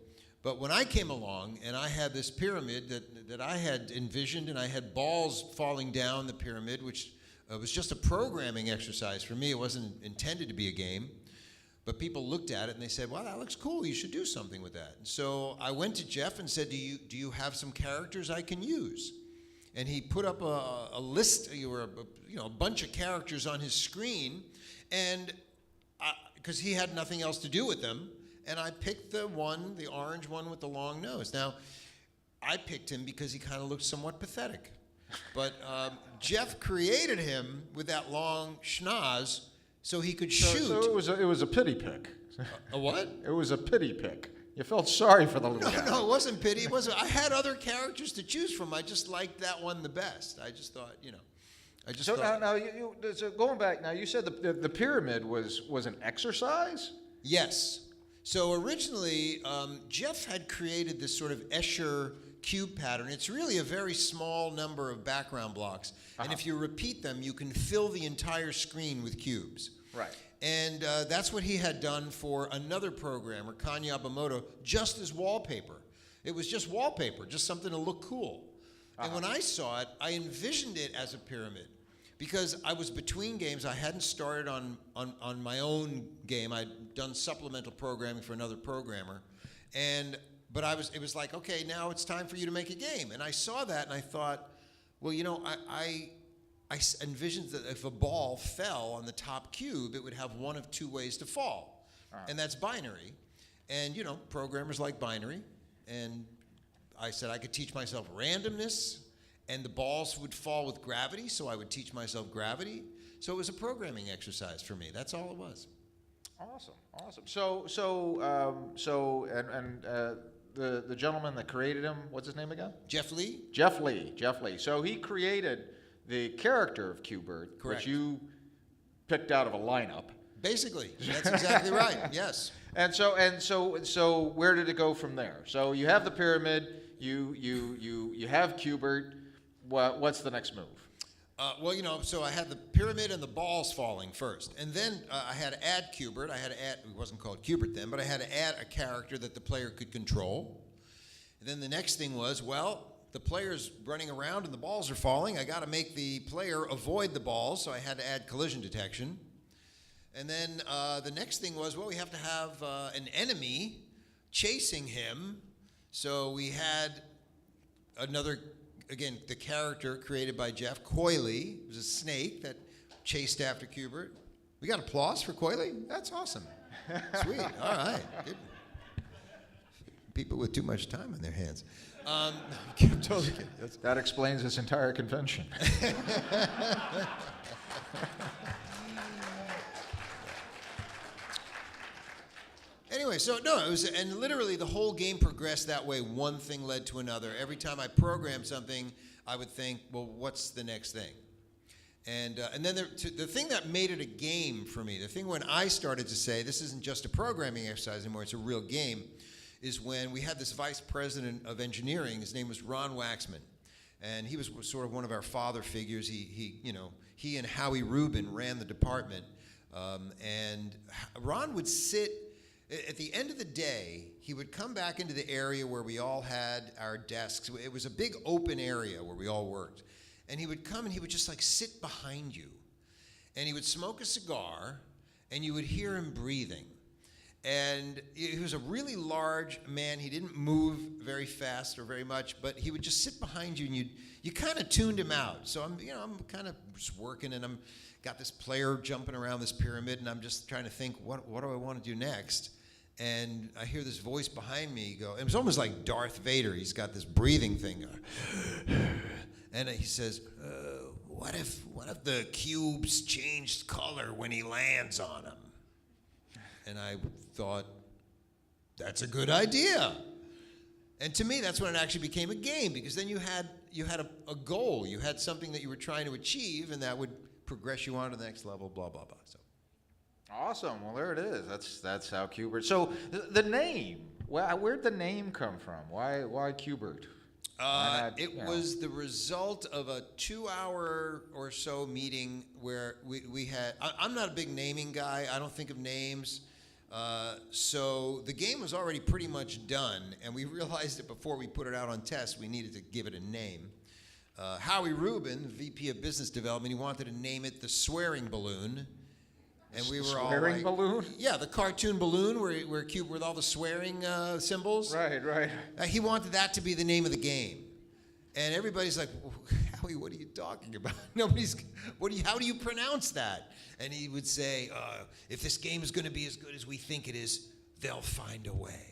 S7: But when I came along and I had this pyramid that I had envisioned, and I had balls falling down the pyramid, which was just a programming exercise for me. It wasn't intended to be a game. But people looked at it and they said, "Well, that looks cool. You should do something with that." And so I went to Jeff and said, "Do you have some characters I can use?" And he put up a list, or a bunch of characters on his screen, and because he had nothing else to do with them, and I picked the orange one with the long nose. Now, I picked him because he kind of looked somewhat pathetic, but Jeff created him with that long schnoz so he could shoot.
S3: So it was a pity pick.
S7: A what?
S3: It was a pity pick. You felt sorry for the little guy.
S7: No, it wasn't pity. It wasn't. I had other characters to choose from. I just liked that one the best. I just thought,
S3: So now so going back, now you said the pyramid was an exercise?
S7: Yes. So originally, Jeff had created this sort of Escher cube pattern. It's really a very small number of background blocks. And if you repeat them, you can fill the entire screen with cubes.
S3: Right.
S7: And that's what he had done for another programmer, Kan Yabamoto, just as wallpaper. It was just wallpaper, just something to look cool. And when I saw it, I envisioned it as a pyramid. Because I was between games, I hadn't started on my own game. I'd done supplemental programming for another programmer. But it was like, okay, now it's time for you to make a game. And I saw that and I thought, well, I envisioned that if a ball fell on the top cube, it would have one of two ways to fall. And that's binary. And, programmers like binary. And I said I could teach myself randomness, and the balls would fall with gravity, so I would teach myself gravity. So it was a programming exercise for me. That's all it was.
S3: Awesome. The gentleman that created him, what's his name again?
S7: Jeff Lee?
S3: Jeff Lee. So he created the character of Q*bert,
S7: Correct.
S3: which you picked out of a lineup.
S7: Basically, that's exactly right. Yes.
S3: And so where did it go from there? So you have the pyramid, you have Q*bert. What's the next move?
S7: So I had the pyramid and the balls falling first. And then I had to add Q*bert. It wasn't called Q*bert then, but I had to add a character that the player could control. And then the next thing was, the player's running around and the balls are falling. I got to make the player avoid the balls, so I had to add collision detection. And then the next thing was, we have to have an enemy chasing him. So we had another, again, the character created by Jeff, Coily. It was a snake that chased after Q*bert. We got applause for Coily? That's awesome. Sweet. All right. Good. People with too much time on their hands. Totally kidding.
S3: That explains this entire convention.
S7: Anyway, and literally the whole game progressed that way. One thing led to another. Every time I programmed something, I would think, what's the next thing? And then the thing that made it a game for me, the thing when I started to say, this isn't just a programming exercise anymore, it's a real game, is when we had this vice president of engineering. His name was Ron Waxman. And he was sort of one of our father figures. He and Howie Rubin ran the department. And Ron would sit. At the end of the day, he would come back into the area where we all had our desks. It was a big open area where we all worked. And he would come and he would just sit behind you. and he would smoke a cigar, and you would hear him breathing. And he was a really large man. He didn't move very fast or very much, but he would just sit behind you, and you kind of tuned him out. So I'm kind of just working, and I'm got this player jumping around this pyramid, and I'm just trying to think, what do I want to do next? And I hear this voice behind me go. It was almost like Darth Vader. He's got this breathing thing going. And he says, what if the cubes changed color when he lands on them? And I thought, that's a good idea. And to me, that's when it actually became a game, because then you had a goal. You had something that you were trying to achieve, and that would progress you on to the next level, blah, blah, blah. So.
S3: Awesome. Well, there it is. That's how Cubert. So the name, where'd the name come from? Why Cubert?
S7: It was the result of a 2-hour or so meeting where we had. I'm not a big naming guy. I don't think of names. So the game was already pretty much done, and we realized that before we put it out on test, we needed to give it a name. Howie Rubin, VP of Business Development, he wanted to name it the Swearing Balloon. And we were all
S3: Swearing
S7: like,
S3: balloon?
S7: Yeah, the cartoon balloon where cube with all the swearing symbols.
S3: Right.
S7: He wanted that to be the name of the game, and everybody's like, Howie, what are you talking about? How do you pronounce that? And he would say, if this game is going to be as good as we think it is, they'll find a way.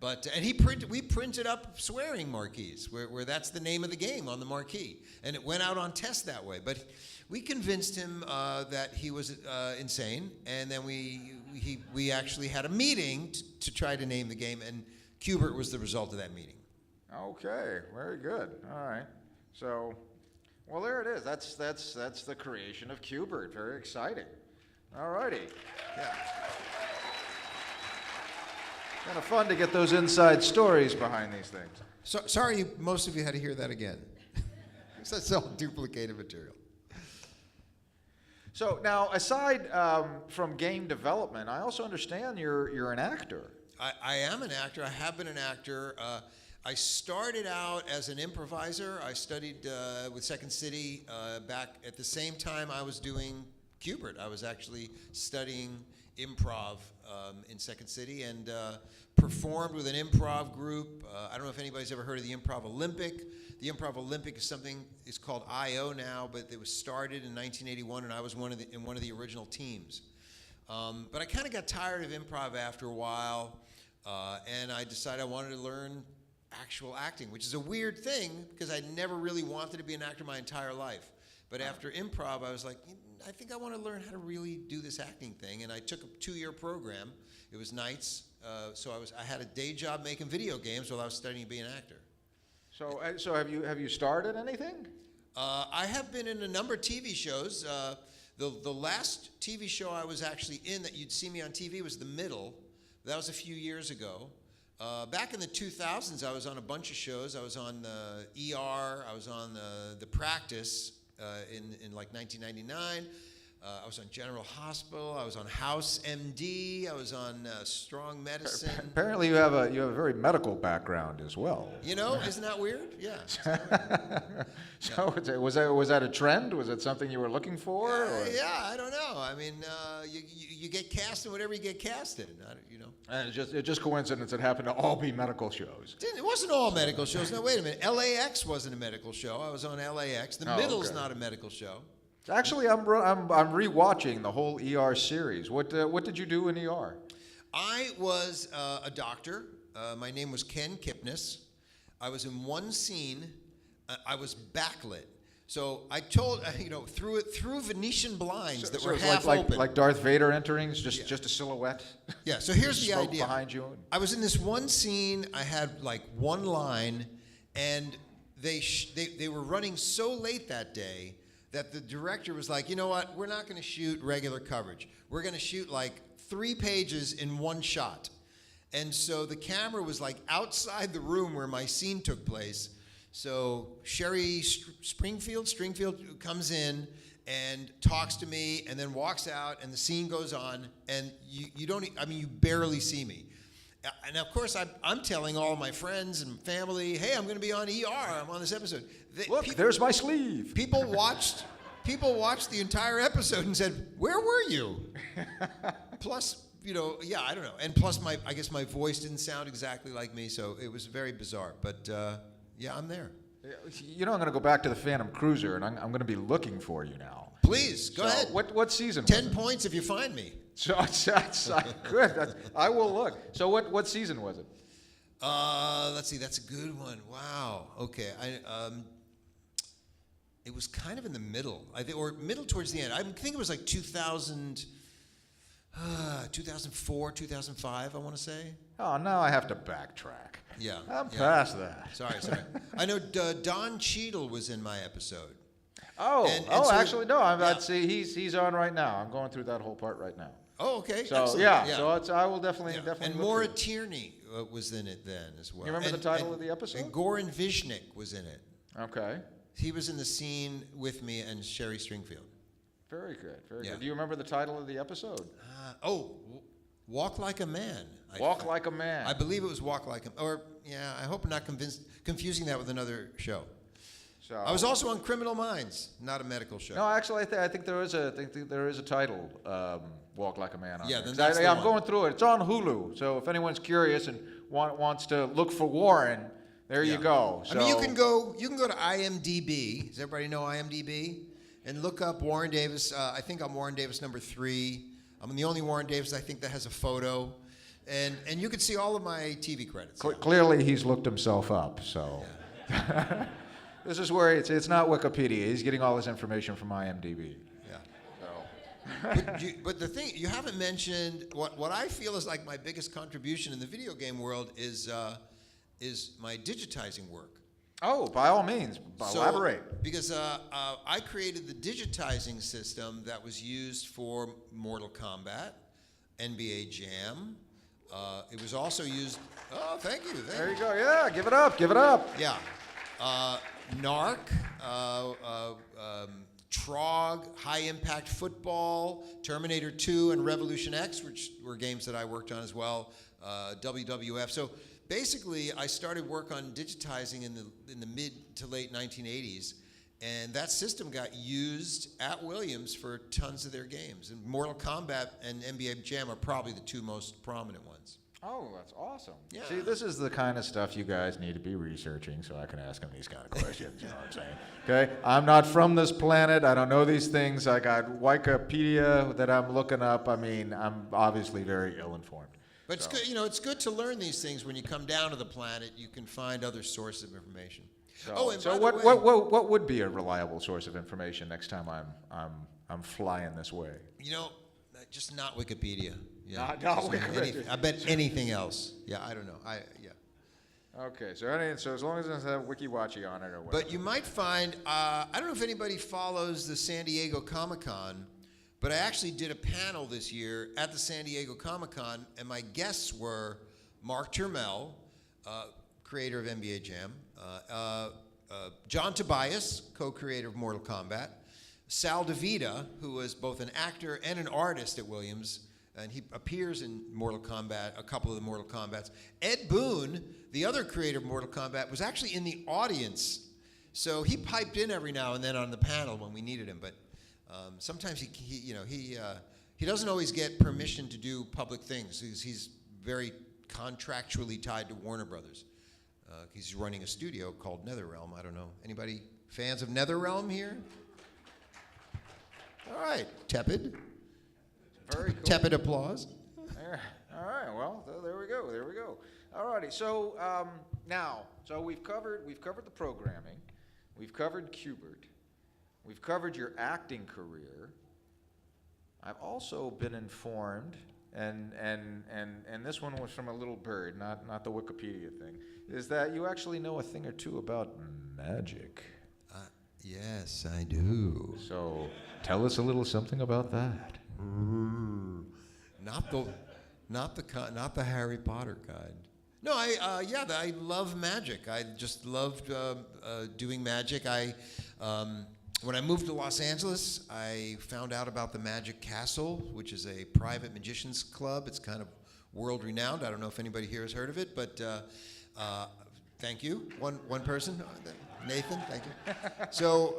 S7: But and we printed up swearing marquees where that's the name of the game on the marquee, and it went out on test that way. But we convinced him that he was insane, and then we actually had a meeting to try to name the game, and Cubert was the result of that meeting.
S3: Okay, very good. All right. So, well, there it is. That's the creation of Cubert. Very exciting. All righty.
S7: Yeah.
S3: Kind of fun to get those inside stories behind these things.
S7: So, sorry, most of you had to hear that again. That's all duplicated material.
S3: So now, aside from game development, I also understand you're an actor.
S7: I am an actor. I have been an actor. I started out as an improviser. I studied with Second City back at the same time I was doing Cubert. I was actually studying improv in Second City and performed with an improv group. I don't know if anybody's ever heard of the Improv Olympic. The Improv Olympic is something, it's called I.O. now, but it was started in 1981, and I was in one of the original teams. But I kind of got tired of improv after a while, and I decided I wanted to learn actual acting, which is a weird thing because I never really wanted to be an actor my entire life. But after improv, I was like, I think I want to learn how to really do this acting thing, and I took a 2-year program. It was nights, so I had a day job making video games while I was studying to be an actor.
S3: So have you started anything?
S7: I have been in a number of TV shows. The last TV show I was actually in that you'd see me on TV was The Middle. That was a few years ago. Back in the 2000s, I was on a bunch of shows. I was on ER. I was on The Practice in like 1999. I was on General Hospital. I was on House MD. I was on Strong Medicine.
S3: Apparently, you have a very medical background as well.
S7: You know, isn't that weird? Yeah.
S3: So was that a trend? Was it something you were looking for?
S7: Yeah, I don't know. I mean, you get cast in whatever you get cast in. You know.
S3: And it's just coincidence it happened to all be medical shows.
S7: It wasn't all medical shows. No, wait a minute. LAX wasn't a medical show. I was on LAX. The Middle's not a medical show.
S3: Actually, I'm rewatching the whole ER series. What did you do in ER?
S7: I was a doctor. My name was Ken Kipnis. I was in one scene. I was backlit. So I told through Venetian blinds that were half open.
S3: Like Darth Vader entering, just a silhouette.
S7: Yeah. So here's the
S3: Smoke
S7: idea.
S3: behind you.
S7: I was in this one scene. I had like one line, and they were running so late that day that the director was like, you know what, we're not going to shoot regular coverage. We're going to shoot like 3 pages in one shot. And so the camera was like outside the room where my scene took place. So Sherry Stringfield comes in and talks to me and then walks out and the scene goes on and you barely see me. And of course, I'm telling all my friends and family, hey, I'm going to be on ER. I'm on this episode.
S3: Look, there's my sleeve.
S7: People watched people watched the entire episode and said, "Where were you?" Plus, yeah, I don't know. And plus, I guess my voice didn't sound exactly like me, so it was very bizarre. But yeah, I'm there.
S3: I'm going to go back to the Phantom Cruiser, and I'm going to be looking for you now.
S7: Please go ahead.
S3: What season?
S7: 10 points if you find me.
S3: So good. I will look. So what season was it?
S7: Let's see. That's a good one. Wow. Okay. It was kind of in the middle, or middle towards the end. I think it was like 2004, 2005. I want to say.
S3: Oh, now I have to backtrack.
S7: Yeah.
S3: I'm past that.
S7: Sorry. I know Don Cheadle was in my episode.
S3: Oh,
S7: And so-
S3: actually, no.
S7: yeah.
S3: I'd see he's on right now. I'm going through that whole part right now.
S7: Oh, okay.
S3: So
S7: Excellent.
S3: so I will definitely
S7: Yeah.
S3: definitely.
S7: And
S3: look
S7: Maura
S3: through it.
S7: Tierney was in it then as well.
S3: You remember the title of the episode?
S7: And Goran Vishnik was in it.
S3: Okay.
S7: He was in the scene with me and Sherry Stringfield.
S3: Very good. Very
S7: Yeah.
S3: good. Do you remember the title of the episode?
S7: Walk Like a Man.
S3: Walk Like a Man.
S7: I believe it was Walk Like a Man. Or, yeah, I hope I'm not confusing that with another show.
S3: So
S7: I was also on Criminal Minds, not a medical show.
S3: No, actually, I think there is a title. Walk Like a Man. On
S7: Yeah,
S3: there.
S7: then
S3: 'Cause
S7: that's the
S3: I'm
S7: one.
S3: going through it. It's on Hulu. So if anyone's curious and wants to look for Warren, there you
S7: Yeah.
S3: go.
S7: I mean, you can go to IMDb. Does everybody know IMDb? And look up Warren Davis. I think I'm Warren Davis number 3. I'm the only Warren Davis I think that has a photo, and you can see all of my TV credits.
S3: Clearly, he's looked himself up. So this is where it's not Wikipedia. He's getting all his information from IMDb.
S7: Yeah.
S3: So.
S7: But the thing you haven't mentioned, what I feel is like my biggest contribution in the video game world is my digitizing work.
S3: Oh, by all means, elaborate.
S7: Because I created the digitizing system that was used for Mortal Kombat, NBA Jam. It was also used. Oh, thank you.
S3: There you go. Yeah, give it up. Give it up.
S7: Yeah. Narc, Trog, High Impact Football, Terminator 2, and Revolution X, which were games that I worked on as well. WWF. So basically, I started work on digitizing in the mid to late 1980s, and that system got used at Williams for tons of their games. And Mortal Kombat and NBA Jam are probably the two most prominent ones.
S3: Oh, that's awesome.
S7: Yeah.
S3: See, this is the kind of stuff you guys need to be researching so I can ask them these kind of questions, you know what I'm saying? Okay? I'm not from this planet. I don't know these things. I got Wikipedia that I'm looking up. I mean, I'm obviously very ill-informed.
S7: But it's good, it's good to learn these things when you come down to the planet. You can find other sources of information. And
S3: So
S7: by the way,
S3: what would be a reliable source of information next time I'm flying this way?
S7: just not Wikipedia. Yeah,
S3: Not
S7: just
S3: Wikipedia.
S7: I bet anything else. Yeah, I don't know.
S3: Okay, so as long as it doesn't have WikiWatchy on it or whatever.
S7: But you might find, I don't know if anybody follows the San Diego Comic-Con, but I actually did a panel this year at the San Diego Comic-Con, and my guests were Mark Turmel, creator of NBA Jam, John Tobias, co-creator of Mortal Kombat, Sal DeVita, who was both an actor and an artist at Williams, and he appears in Mortal Kombat, a couple of the Mortal Kombats. Ed Boon, the other creator of Mortal Kombat, was actually in the audience. So he piped in every now and then on the panel when we needed him, but sometimes he doesn't always get permission to do public things. He's very contractually tied to Warner Brothers. He's running a studio called NetherRealm. I don't know. Anybody fans of NetherRealm here? All right, tepid.
S3: Very cool.
S7: Tepid applause.
S3: There. All right. Well, there we go. There we go. All righty. So so we've covered the programming, we've covered Qbert, we've covered your acting career. I've also been informed, and this one was from a little bird, not the Wikipedia thing, is that you actually know a thing or two about magic.
S7: Yes, I do.
S3: So tell us a little something about that.
S7: Not the Harry Potter kind. No, I love magic. I just loved doing magic. When I moved to Los Angeles, I found out about the Magic Castle, which is a private magicians club. It's kind of world renowned. I don't know if anybody here has heard of it, but thank you. One person, Nathan. Thank you. So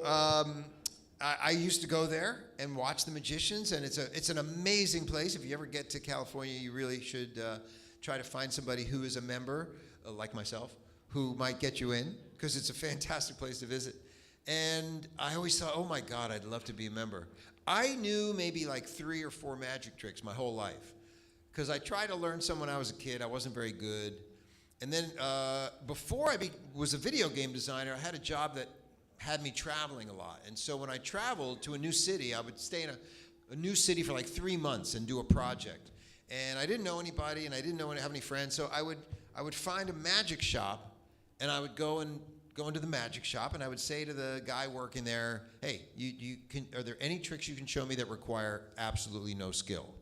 S7: I used to go there and watch the magicians, and it's an amazing place. If you ever get to California, you really should try to find somebody who is a member, like myself, who might get you in, because it's a fantastic place to visit. And I always thought, oh my God, I'd love to be a member. I knew maybe like 3 or 4 magic tricks my whole life, because I tried to learn some when I was a kid. I wasn't very good. And then before I was a video game designer, I had a job that had me traveling a lot. And so when I traveled to a new city, I would stay in a new city for like 3 months and do a project. And I didn't know anybody, and I didn't have any friends. So I would find a magic shop, and I would go into the magic shop, and I would say to the guy working there, hey, are there any tricks you can show me that require absolutely no skill?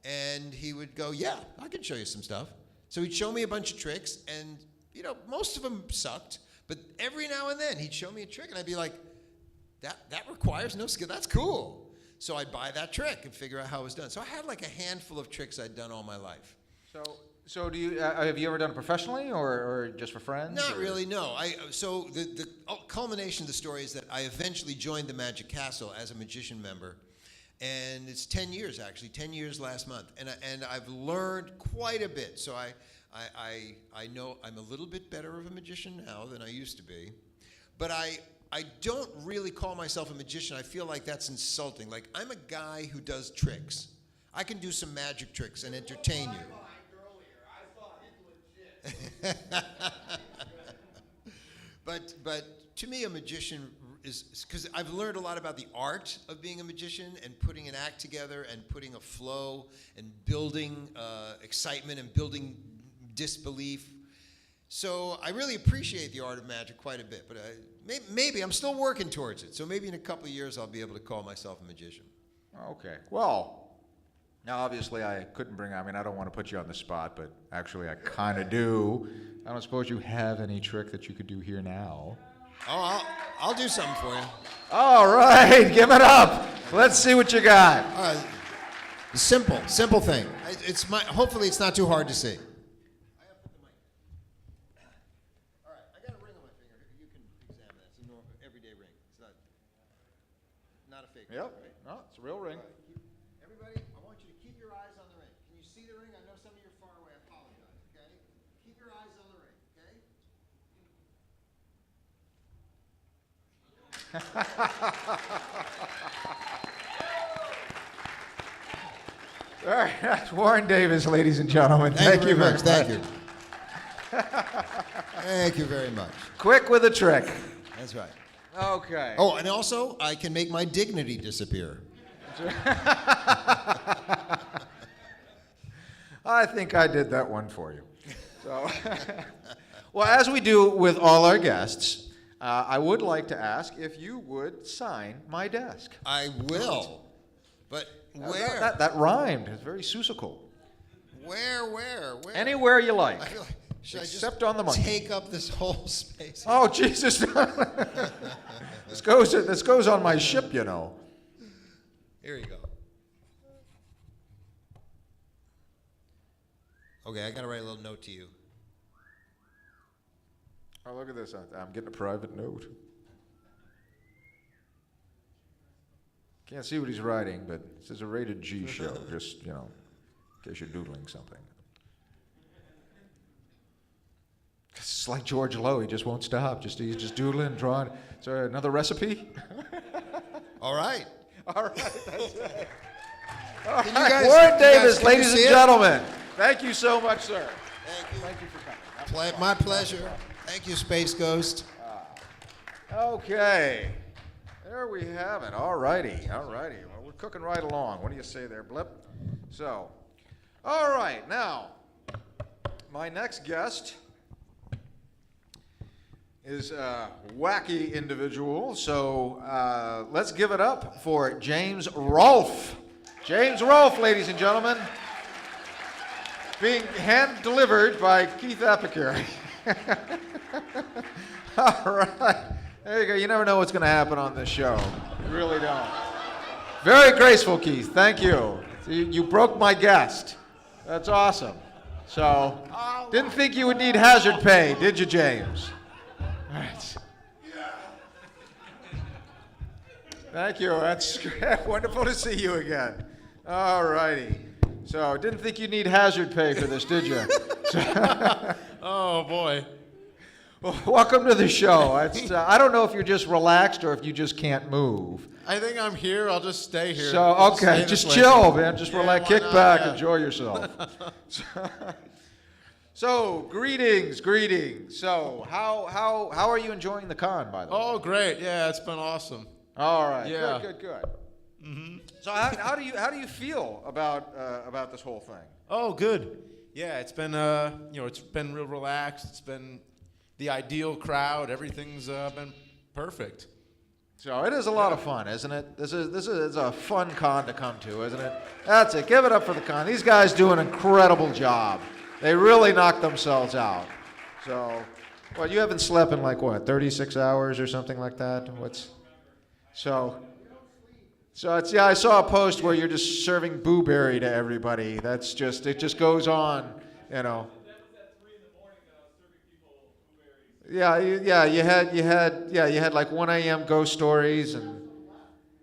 S7: And he would go, yeah, I can show you some stuff. So he'd show me a bunch of tricks, and most of them sucked. But every now and then, he'd show me a trick, and I'd be like, that requires no skill. That's cool. So I'd buy that trick and figure out how it was done. So I had like a handful of tricks I'd done all my life.
S3: So do you have you ever done it professionally or just for friends?
S7: Not really, no. So the culmination of the story is that I eventually joined the Magic Castle as a magician member. And it's 10 years, actually, 10 years last month. And I've learned quite a bit. So I know I'm a little bit better of a magician now than I used to be. But I don't really call myself a magician. I feel like that's insulting. Like, I'm a guy who does tricks. I can do some magic tricks and entertain you. But to me, a magician is, because I've learned a lot about the art of being a magician and putting an act together and putting a flow and building excitement and building disbelief. So I really appreciate the art of magic quite a bit, but maybe I'm still working towards it. So maybe in a couple of years I'll be able to call myself a magician.
S3: Okay. Well, now obviously I couldn't bring, I don't want to put you on the spot, but actually I kind of do. I don't suppose you have any trick that you could do here now?
S7: Oh, I'll do something for you.
S3: All right, give it up. Let's see what you got.
S7: Simple thing. Hopefully it's not too hard to see. All right, I got a ring on my finger. You can examine that. It's a normal, everyday ring. It's not a fake ring,
S3: Yep.
S7: right?
S3: No, it's a real ring.
S7: All right, everybody, I want you to keep your eyes on the ring. Can you see the ring? I know some of you are far away. I apologize, okay? Keep your eyes on the ring, okay?
S3: All right, that's Warren Davis, ladies and gentlemen.
S7: Thank you very
S3: much.
S7: Thank you. Thank you very much.
S3: Quick with a trick.
S7: That's right.
S3: Okay.
S7: Oh, and also, I can make my dignity disappear.
S3: I think I did that one for you. So, well, as we do with all our guests, I would like to ask if you would sign my desk.
S7: I will. But where?
S3: That rhymed. It's very Seussical.
S7: Where?
S3: Anywhere you like.
S7: I feel like, should
S3: Except
S7: I just
S3: on the monkey.
S7: take up this whole space?
S3: Oh, Jesus. This goes on my ship, you know.
S7: Here you go. Okay, I got to write a little note to you.
S3: Oh, look at this. I'm getting a private note. Can't see what he's writing, but it says a rated G show, just, in case you're doodling something. It's like George Lowe. He just won't stop. He's just doodling, drawing. So another recipe?
S7: All right.
S3: All right, that's it.
S7: Can you guys,
S3: Warren Davis,
S7: can you
S3: ladies and
S7: see it?
S3: gentlemen. Thank you so much, sir.
S7: Thank you.
S3: Thank you for coming.
S7: My pleasure. Thank you, Space Ghost.
S3: Okay. There we have it. All righty. Well, we're cooking right along. What do you say there, Blip? So, all right. Now, my next guest is a wacky individual. So let's give it up for James Rolfe. James Rolfe, ladies and gentlemen. Being hand-delivered by Keith Apicary. All right. There you go. You never know what's going to happen on this show. You really don't. Very graceful, Keith. Thank you. You broke my guest. That's awesome. So, didn't think you would need hazard pay, did you, James? All right. Thank you. That's wonderful to see you again. All righty. So, didn't think you'd need hazard pay for this, did you?
S6: Oh boy.
S3: Well, welcome to the show. I don't know if you're just relaxed or if you just can't move.
S6: I think I'm here. I'll just stay here.
S3: So,
S6: I'll
S3: okay,
S6: stay
S3: just
S6: this way.
S3: chill, man. Just
S6: Yeah,
S3: relax,
S6: why
S3: kick
S6: not?
S3: back,
S6: Yeah.
S3: enjoy yourself. So, greetings. So, how are you enjoying the con, by the way?
S6: Oh, great. Yeah, it's been awesome.
S3: All right.
S6: Yeah.
S3: Good. So, how do you feel about this whole thing?
S6: Oh, good. Yeah, it's been it's been real relaxed. It's been the ideal crowd. Everything's been perfect.
S3: So it is a lot of fun, isn't it? This is a fun con to come to, isn't it? That's it. Give it up for the con. These guys do an incredible job. They really knock themselves out. So, well, you haven't slept in like what, 36 hours or something like that? So it's, yeah, I saw a post where you're just serving booberry to everybody. It just goes on, you know.
S4: That was at 3 in the morning that I was serving people blueberries.
S3: You had like 1 a.m. ghost stories, and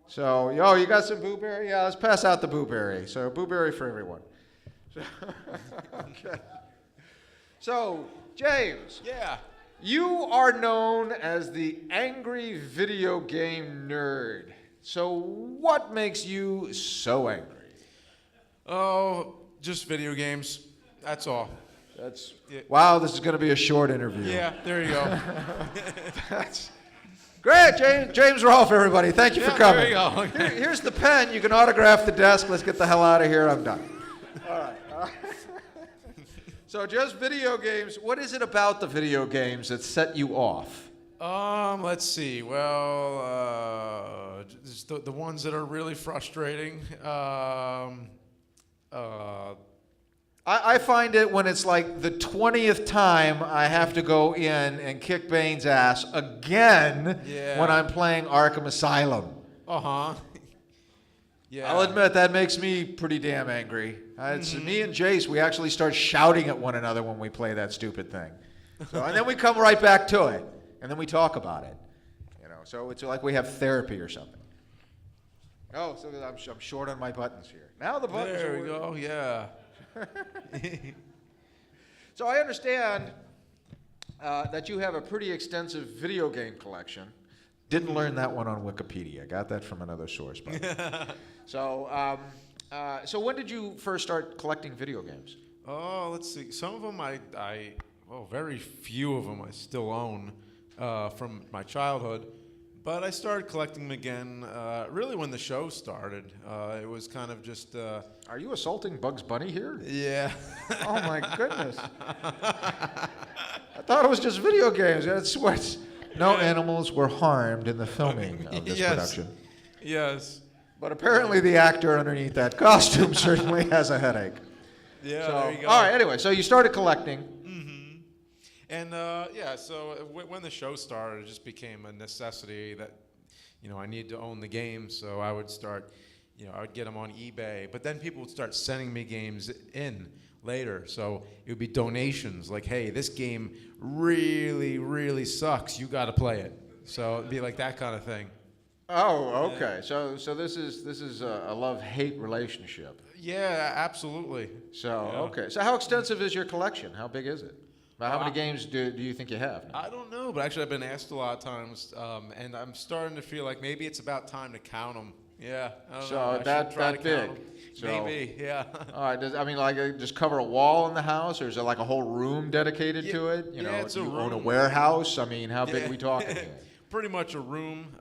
S3: so, you got some booberry? Yeah, let's pass out the booberry. So booberry for everyone. Okay. So, James,
S6: Yeah.
S3: you are known as the angry video game nerd. So what makes you so angry?
S6: Oh, just video games. That's all.
S3: Wow, this is going to be a short interview.
S6: Yeah, there you go.
S3: That's great, James Rolfe, everybody. Thank you for coming.
S6: There you go.
S3: Here's the pen. You can autograph the desk. Let's get the hell out of here. I'm done. All right. So just video games. What is it about the video games that set you off?
S6: Let's see. Well, just the ones that are really frustrating.
S3: I find it when it's like the 20th time I have to go in and kick Bane's ass again
S6: Yeah.
S3: when I'm playing Arkham Asylum.
S6: Yeah.
S3: I'll admit that makes me pretty damn angry. It's me and Jace, we actually start shouting at one another when we play that stupid thing. So, and then we come right back to it, and then we talk about it. So it's like we have therapy or something. Oh, so I'm short on my buttons here. Now the buttons
S6: There
S3: are
S6: we
S3: working.
S6: go. Yeah.
S3: So I understand that you have a pretty extensive video game collection. Didn't learn that one on Wikipedia. Got that from another source. By the way. So when did you first start collecting video games?
S6: Oh, let's see. Some of them very few of them I still own from my childhood. But I started collecting them again really when the show started. It was kind of just...
S3: Are you assaulting Bugs Bunny here?
S6: yeah.
S3: Oh my goodness. I thought it was just video games. That's what. No animals were harmed in the filming of this
S6: Yes.
S3: production.
S6: Yes.
S3: But apparently the actor underneath that costume certainly has a headache.
S6: Yeah,
S3: So,
S6: there you go.
S3: all right, anyway, so you started collecting.
S6: And so when the show started, it just became a necessity that, I needed to own the games. So I would start, I would get them on eBay. But then people would start sending me games in later. So it would be donations like, hey, this game really, really sucks. You got to play it. So it'd be like that kind of thing.
S3: Oh, okay. So this is a love-hate relationship.
S6: Yeah, absolutely.
S3: So,
S6: Yeah.
S3: okay. So how extensive is your collection? How big is it? How many games do you think you have now?
S6: I don't know, but actually I've been asked a lot of times, and I'm starting to feel like maybe it's about time to count them. Yeah. I don't
S3: So
S6: know. I should
S3: that
S6: try to
S3: big.
S6: count 'em.
S3: So-
S6: Maybe, yeah.
S3: All right. Just cover a wall in the house, or is it like a whole room dedicated to it?
S6: yeah, it's
S3: do
S6: a
S3: you own a
S6: room.
S3: warehouse? I mean, how big
S6: Yeah.
S3: are we talking here?
S6: Pretty much a room,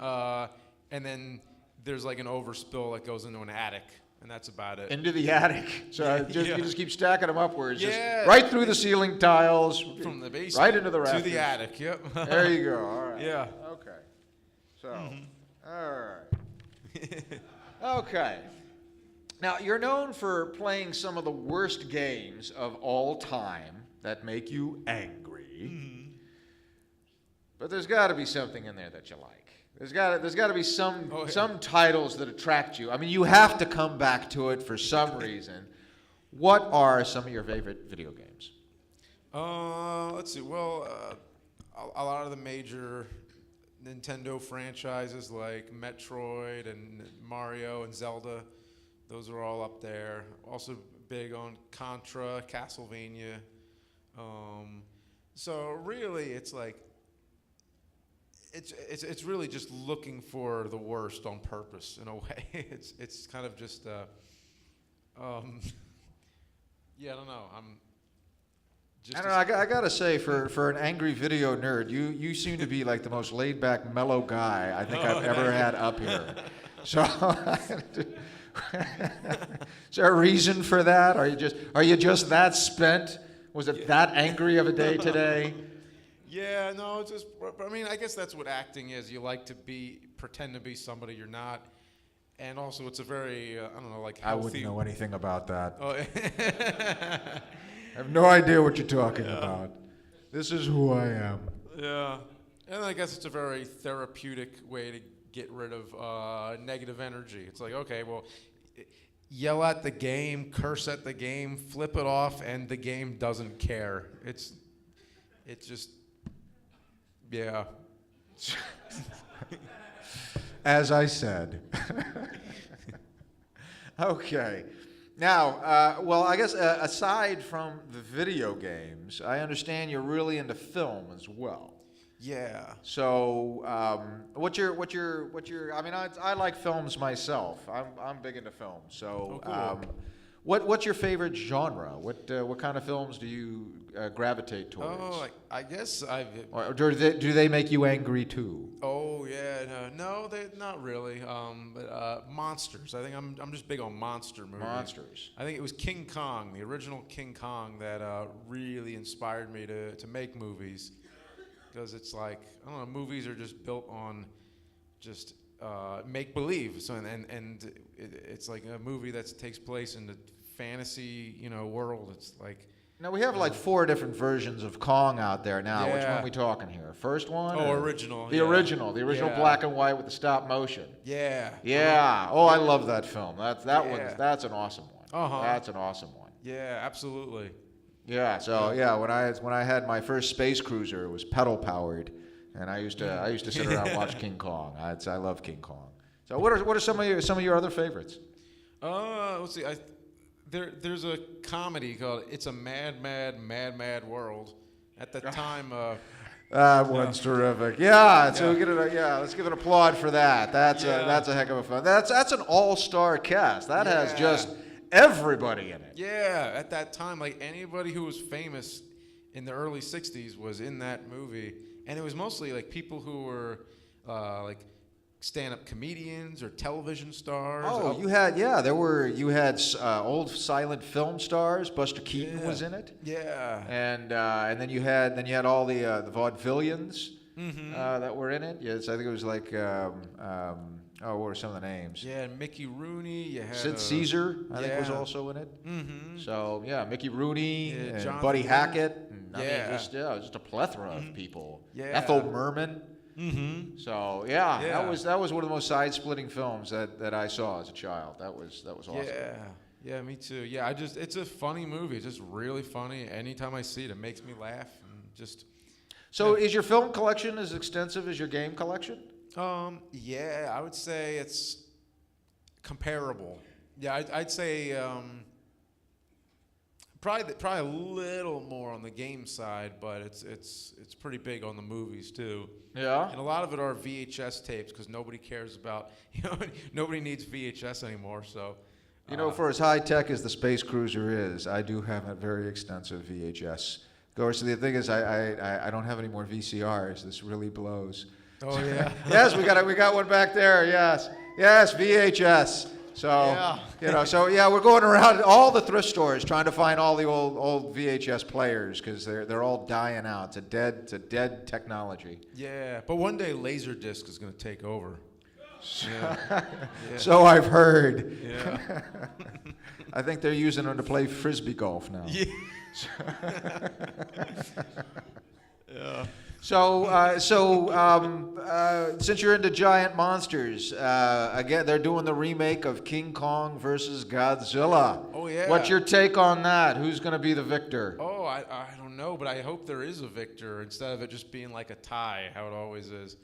S6: and then there's like an overspill that goes into an attic, and that's about it.
S3: Into the attic. So
S6: Yeah.
S3: you just keep stacking them upwards.
S6: Yeah.
S3: Just right through the ceiling tiles.
S6: From the basement
S3: right into the
S6: to
S3: rafters.
S6: the attic. Yep.
S3: There you go. All right.
S6: Yeah.
S3: Okay. So, all right. Okay. Now, you're known for playing some of the worst games of all time that make you angry. But there's got to be something in there that you like. There's got to be some
S6: Oh, yeah.
S3: some titles that attract you. I mean, you have to come back to it for some reason. What are some of your favorite video games?
S6: Let's see. Well, a lot of the major Nintendo franchises like Metroid and Mario and Zelda. Those are all up there. Also big on Contra, Castlevania. So really, it's like it's really just looking for the worst on purpose in a way. It's kind of just yeah, I don't know. I'm just
S3: I don't know. I gotta say, for an angry video nerd, you seem to be like the most laid back, mellow guy I think I've ever had up here. So, is there a reason for that? Are you just that spent? Was it that angry of a day today?
S6: Yeah, no, it's just. I mean, I guess that's what acting is. You like to pretend to be somebody you're not, and also it's a very I don't know, like healthy.
S3: I wouldn't know anything about that.
S6: Oh.
S3: I have no idea what you're talking about. This is who I am.
S6: Yeah, and I guess it's a very therapeutic way to get rid of negative energy. It's like, okay, well, yell at the game, curse at the game, flip it off, and the game doesn't care. It's just, yeah.
S3: As I said. Okay. Now, well, I guess aside from the video games, I understand you're really into film as well.
S6: Yeah.
S3: So, what's your? I mean, I like films myself. I'm big into films. So,
S6: Oh, cool.
S3: what's your favorite genre? What kind of films do you gravitate towards?
S6: Oh, I guess
S3: Or do they make you angry too?
S6: Oh yeah, no, they not really. But monsters. I think I'm just big on monster movies.
S3: Monsters.
S6: I think it was King Kong, the original King Kong, that really inspired me to make movies. Because it's like, I don't know, movies are just built on just make believe. So and it's like a movie that takes place in the fantasy world. It's like.
S3: Now we have like 4 different versions of Kong out there now. Which one
S6: Yeah.
S3: are we talking here? First one?
S6: Oh,
S3: or-
S6: original.
S3: The
S6: yeah.
S3: original
S6: Yeah.
S3: black and white with the stop motion.
S6: Yeah.
S3: Yeah. Oh, I love that film. That's
S6: Yeah.
S3: that's an awesome one.
S6: Uh-huh.
S3: That's an awesome one.
S6: Yeah, absolutely.
S3: Yeah. So yeah, when I had my first space cruiser, it was pedal powered, and I used to sit around and watch King Kong. I love King Kong. So what are some of your other favorites?
S6: Let's see. There's a comedy called "It's a Mad, Mad, Mad, Mad World." At the time,
S3: That one's terrific. Yeah. So
S6: Yeah.
S3: let's give an applaud for that. That's a heck of a fun. That's an all-star cast. That has
S6: Yeah.
S3: just everybody in it.
S6: yeah, at that time, like anybody who was famous in the early '60s was in that movie, and it was mostly like people who were like stand-up comedians or television stars.
S3: Oh, you had old silent film stars. Buster Keaton
S6: Yeah.
S3: was in it,
S6: Yeah.
S3: and then you had all the vaudevillians
S6: Mm-hmm.
S3: that were in it. Yes, I think it was like what were some of the names?
S6: Yeah, Mickey Rooney. You had
S3: Sid Caesar, I think, was
S6: yeah.
S3: also in it.
S6: Mm-hmm.
S3: So yeah, Mickey Rooney,
S6: Yeah,
S3: and
S6: Jonathan
S3: Buddy
S6: Rhys.
S3: Hackett, and,
S6: Yeah.
S3: just a plethora of people.
S6: Yeah.
S3: Ethel Merman.
S6: Mm-hmm.
S3: So yeah,
S6: Yeah.
S3: that was one of the most side-splitting films that I saw as a child. That was awesome.
S6: Yeah. Yeah, me too. Yeah, it's a funny movie. It's just really funny. Anytime I see it, it makes me laugh and just.
S3: So is your film collection as extensive as your game collection?
S6: Yeah, I would say it's comparable. Yeah, I'd say probably a little more on the game side, but it's pretty big on the movies too.
S3: Yeah.
S6: And a lot of it are VHS tapes because nobody cares about nobody needs VHS anymore. So.
S3: For as high-tech as the Space Cruiser is, I do have a very extensive VHS. Of course, the thing is, I don't have any more VCRs. This really blows.
S6: Oh yeah.
S3: Yes, we got one back there. Yes, VHS. So we're going around all the thrift stores trying to find all the old VHS players because they're all dying out. It's a dead technology.
S6: Yeah, but one day Laserdisc is going to take over. Yeah.
S3: So I've heard.
S6: Yeah.
S3: I think they're using them to play frisbee golf now.
S6: Yeah. Yeah.
S3: So, since you're into giant monsters, again, they're doing the remake of King Kong versus Godzilla.
S6: Oh, yeah.
S3: What's your take on that? Who's going to be the victor?
S6: Oh, I don't know, but I hope there is a victor instead of it just being like a tie, how it always is.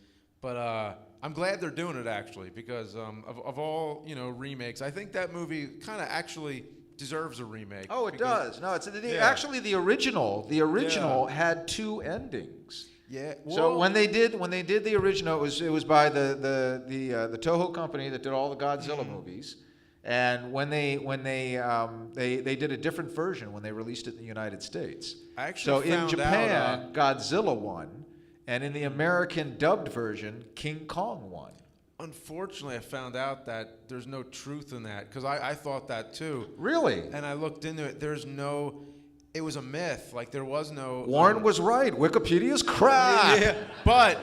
S6: But I'm glad they're doing it actually because of all remakes, I think that movie kind of actually deserves a remake.
S3: Oh, it
S6: because-
S3: does. No, it's
S6: Yeah.
S3: actually the original. The original had 2 endings.
S6: Yeah.
S3: So
S6: well,
S3: when they did the original, it was by the Toho company that did all the Godzilla movies, and when they did a different version when they released it in the United States.
S6: I actually
S3: So in
S6: found
S3: Japan, Godzilla won, and in the American dubbed version, King Kong won.
S6: unfortunately, I found out that there's no truth in that because I thought that too.
S3: Really?
S6: And I looked into it. It was a myth. Like there was no.
S3: Warren was right. Wikipedia's crap.
S6: Yeah, but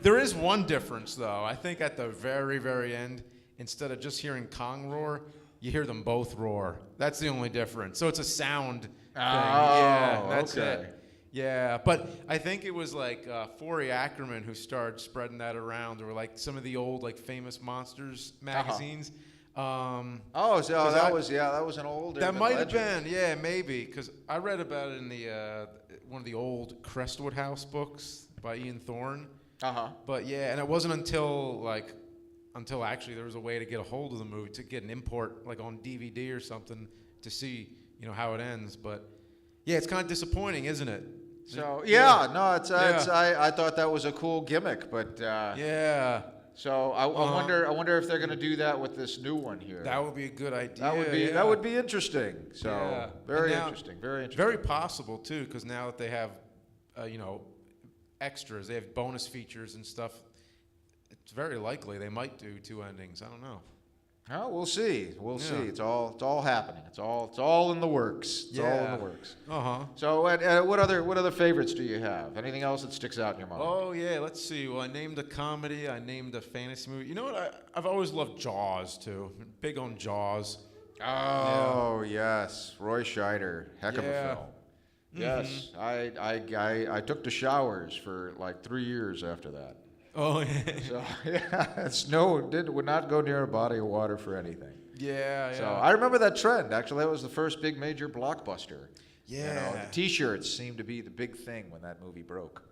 S6: there is one difference though. I think at the very, very end, instead of just hearing Kong roar, you hear them both roar. That's the only difference. So it's a sound thing. Yeah, that's
S3: okay.
S6: it. Yeah, but I think it was like Forey Ackerman who started spreading that around, or like some of the old like famous monsters magazines.
S3: Oh, so that was an old.
S6: That
S3: urban
S6: might have
S3: legend.
S6: been, yeah, maybe, because I read about it in the one of the old Crestwood House books by Ian Thorne. But yeah, and it wasn't until actually there was a way to get a hold of the movie to get an import like on DVD or something to see how it ends. But yeah, it's kind of disappointing, isn't it?
S3: So I thought that was a cool gimmick, but
S6: Yeah.
S3: So I wonder if they're going to do that with this new one here.
S6: That would be a good idea.
S3: That would be interesting. So
S6: Yeah.
S3: very
S6: And now-
S3: interesting. Very interesting.
S6: Very possible too, because now that they have, extras, they have bonus features and stuff. It's very likely they might do 2 endings. I don't know.
S3: Oh, we'll see. We'll see.
S6: Yeah.
S3: It's all happening. It's all in the works. It's all in
S6: Yeah.
S3: the works.
S6: Uh-huh.
S3: So what other favorites do you have? Anything else that sticks out in your mind?
S6: Oh yeah, let's see. Well, I named a comedy. I named a fantasy movie. You know what? I've always loved Jaws too. Big on Jaws.
S3: Oh yes, Roy Scheider, heck of a
S6: Yeah.
S3: film. Yes, I took to showers for like 3 years after that.
S6: Oh yeah.
S3: So would not go near a body of water for anything.
S6: Yeah.
S3: So I remember that trend. Actually, that was the first big major blockbuster.
S6: Yeah.
S3: The T-shirts seemed to be the big thing when that movie broke.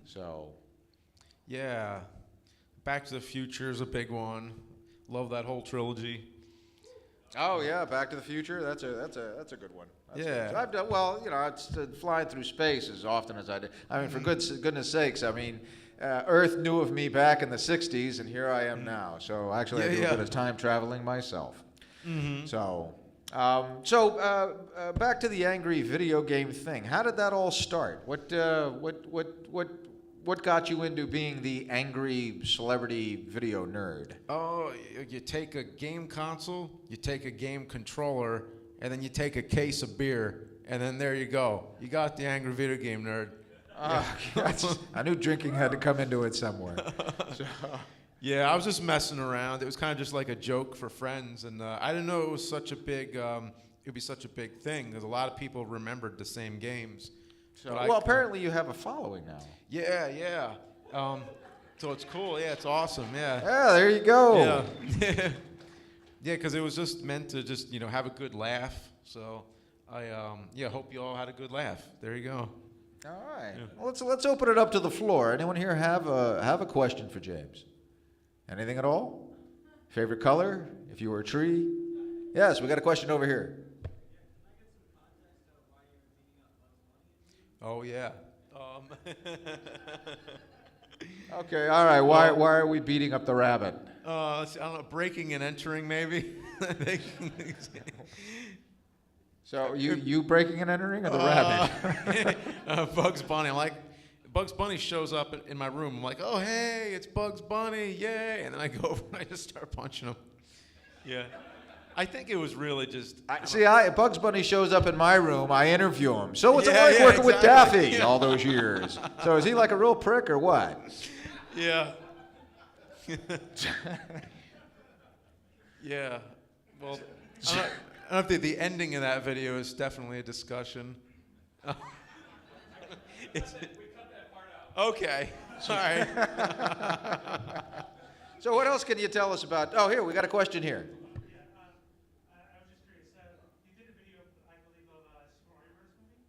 S3: So
S6: Yeah. Back to the Future is a big one. Love that whole trilogy.
S3: oh yeah, Back to the Future. That's a good one. That's
S6: Yeah.
S3: good. I've done well. It's flying through space as often as I did. I mean, for goodness sakes. I mean, Earth knew of me back in the '60s, and here I am now. So actually, I do a bit of time traveling myself. So, back to the angry video game thing. How did that all start? What got you into being the angry celebrity video nerd?
S6: Oh, you take a game console, you take a game controller, and then you take a case of beer, and then there you go. You got the angry video game nerd.
S3: I knew drinking had to come into it somewhere.
S6: Yeah, I was just messing around. It was kind of just like a joke for friends, and I didn't know it was such a big. It would be such a big thing because a lot of people remembered the same games.
S3: So, well, apparently you have a following now.
S6: Yeah. So it's cool. Yeah, it's awesome. Yeah.
S3: Yeah, there you go.
S6: Yeah. Yeah, because it was just meant to just have a good laugh. So I hope you all had a good laugh. There you go.
S3: All right. Well, let's open it up to the floor. Anyone here have a question for James? Anything at all? Favorite color? If you were a tree? Yes, we got a question over here.
S6: Oh yeah.
S3: Okay. All right. Why are we beating up the rabbit?
S6: I don't know, breaking and entering maybe.
S3: So you breaking and entering, or the rabbit?
S6: Bugs Bunny. Bugs Bunny shows up in my room. I'm like, oh hey, it's Bugs Bunny, yay! And then I go over and I just start punching him. Yeah. I think it was really just.
S3: Bugs Bunny shows up in my room. I interview him. So what's it
S6: Yeah,
S3: like
S6: yeah,
S3: working with
S6: exactly.
S3: Daffy all those years? So is he like a real prick or what?
S6: Yeah. Yeah. Well, I don't think the ending of that video is definitely a discussion. Okay. All right.
S3: So what else can you tell us about? Oh, here we got a question here.
S4: I was just curious. You did a video, I believe, of Super Mario Bros. Movie.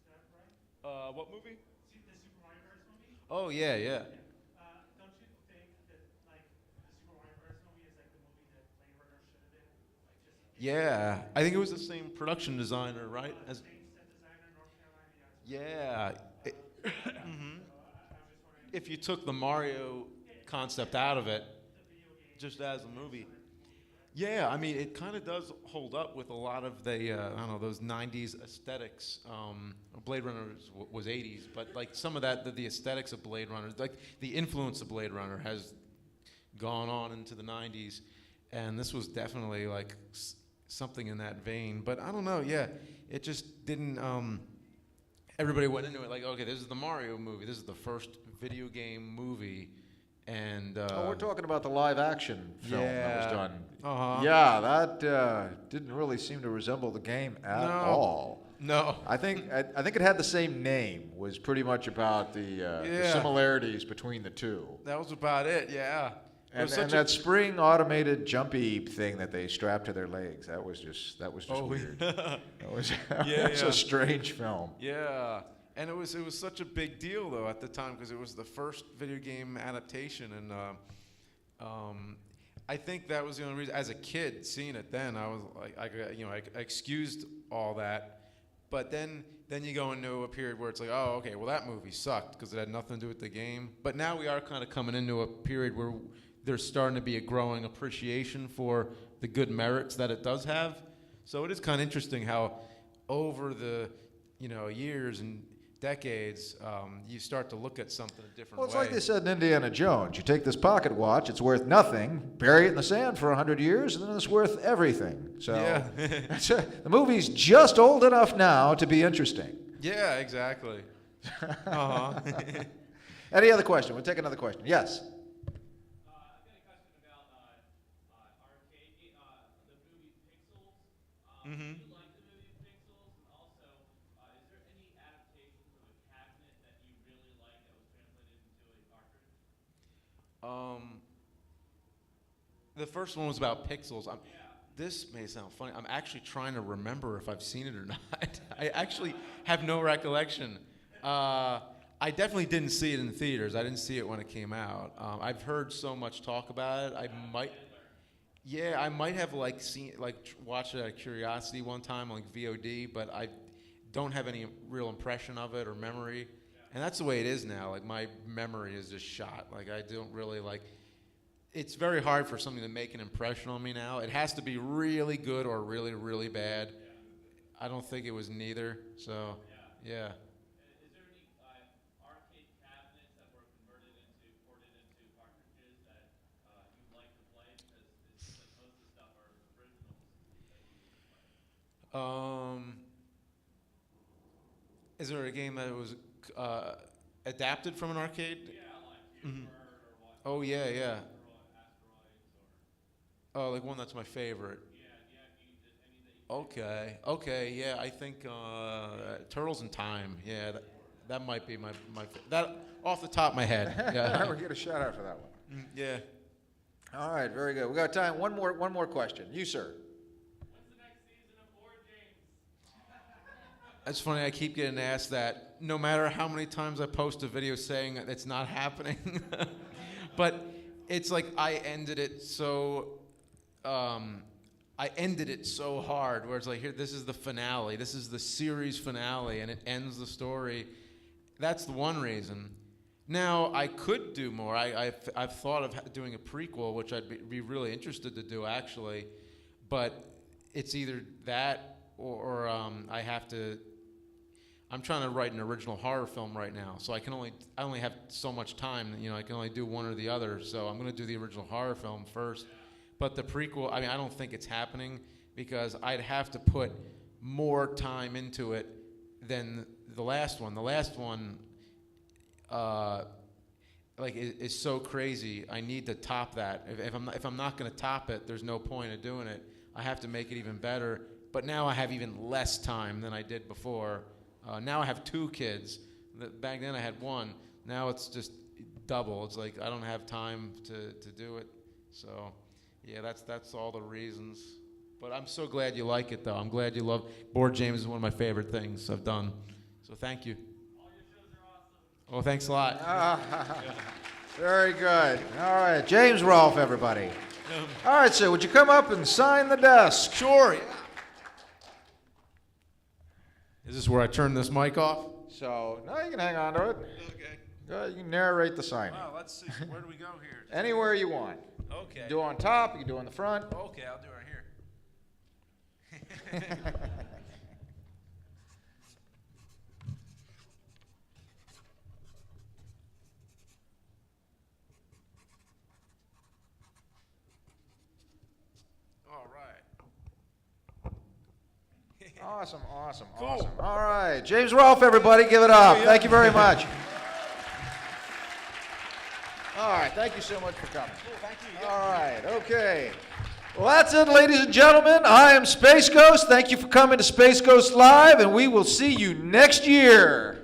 S4: Is that right?
S6: What movie?
S4: The Super Mario Bros. Movie.
S6: Oh yeah, yeah.
S4: Don't you think that like the Super Mario Bros. Movie is like the movie that Blade Runner should have been? Like just
S6: Yeah, I think it was the same production designer, right? As
S4: same set designer, North Carolina. Yeah.
S6: yeah. If you took the Mario concept out of it, just as a movie. Yeah, I mean, it kind of does hold up with a lot of the, I don't know, those 90s aesthetics. Blade Runner was 80s, but like some of that, the aesthetics of Blade Runner, like the influence of Blade Runner has gone on into the 90s, and this was definitely like something in that vein. But I don't know, yeah, it just didn't, everybody went into it like, okay, this is the Mario movie, this is the first video game movie. And
S3: Oh, we're talking about the live action film that was
S6: yeah.
S3: done.
S6: Uh-huh.
S3: Yeah, that didn't really seem to resemble the game at
S6: No.
S3: all.
S6: No.
S3: I think it had the same name. Was pretty much about the
S6: Yeah.
S3: similarities between the two.
S6: That was about it, yeah. It
S3: And,
S6: was such
S3: and
S6: a-
S3: that spring automated jumpy thing that they strapped to their legs. That was just
S6: Oh,
S3: weird.
S6: yeah.
S3: That was
S6: Yeah,
S3: it's
S6: yeah.
S3: a strange film.
S6: Yeah, and it was such a big deal though at the time because it was the first video game adaptation, and I think that was the only reason. As a kid, seeing it then, I was like, I excused all that, but then you go into a period where it's like, oh, okay, well that movie sucked because it had nothing to do with the game. But now we are kind of coming into a period where there's starting to be a growing appreciation for the good merits that it does have. So it is kind of interesting how over the years and decades, you start to look at something a different
S3: Well, it's
S6: way.
S3: like they said in Indiana Jones. You take this pocket watch, it's worth nothing. Bury it in the sand for 100 years, and then it's worth everything. So
S6: Yeah.
S3: the movie's just old enough now to be interesting.
S6: Yeah, exactly. Uh-huh.
S3: Any other question? We'll take another question. Yes.
S4: I've got a question about arcade, the movie Pixels. Do you like the movie Pixels? And also, is there any adaptations of a cabinet that you really like that was translated into a cartridge?
S6: The first one was about pixels. This may sound funny. I'm actually trying to remember if I've seen it or not. I actually have no recollection. I definitely didn't see it in the theaters. I didn't see it when it came out. I've heard so much talk about it. I might have watched it out of curiosity one time, like VOD, but I don't have any real impression of it or memory. And that's the way it is now. Like my memory is just shot. Like I don't really like. It's very hard for something to make an impression on me now. It has to be really good or really, really bad. I don't think it was neither. So, yeah.
S4: Is there any arcade cabinets that were ported into cartridges that you like to play? Because it seems like most of the stuff are originals that you play.
S6: Is there a game that was adapted from an arcade?
S4: Yeah, like Hero Bird or what?
S6: Oh yeah, yeah.
S4: Asteroids or
S6: Oh, like one that's my favorite.
S4: yeah, any that you
S6: Okay, yeah. I think Turtles in Time. Yeah, that might be my that off the top of my head. Yeah.
S3: We'll get a shout out for that one.
S6: Yeah.
S3: All right, very good. We got time. One more question. You, sir.
S4: When's the next season of Board Games?
S6: It's funny, I keep getting asked that no matter how many times I post a video saying that it's not happening. But it's like I ended it so hard where it's like, here, this is the finale. This is the series finale, and it ends the story. That's the one reason. Now, I could do more. I've thought of doing a prequel, which I'd be really interested to do, actually. But it's either that or I have to... I'm trying to write an original horror film right now, so I only have so much time. I can only do one or the other. So I'm going to do the original horror film first. But the prequel, I don't think it's happening because I'd have to put more time into it than the last one. The last one, is so crazy. I need to top that. If I'm not going to top it, there's no point of doing it. I have to make it even better. But now I have even less time than I did before. Now I have 2 kids. Back then I had 1. Now it's just double. It's like I don't have time to do it. So, yeah, that's all the reasons. But I'm so glad you like it, though. I'm glad you love Board Games is one of my favorite things I've done. So thank you.
S4: All your shows are awesome.
S6: Well, thanks a lot.
S3: Very good. All right, James Rolfe, everybody. All right, sir, would you come up and sign the desk?
S6: Sure, yeah. Is this where I turn this mic off?
S3: So, no, you can hang on to it.
S6: Okay.
S3: You can narrate the signing.
S6: Well, let's see. Where do we go here?
S3: Anywhere you want.
S6: Okay.
S3: Do on top, you can do on the front.
S6: Okay, I'll do it right here. All right.
S3: Awesome. All right, James Rolfe, everybody, give it up. Thank you very much. All right, thank you so much for coming.
S6: Thank you.
S3: All right, okay. Well, that's it, ladies and gentlemen. I am Space Ghost. Thank you for coming to Space Ghost Live, and we will see you next year.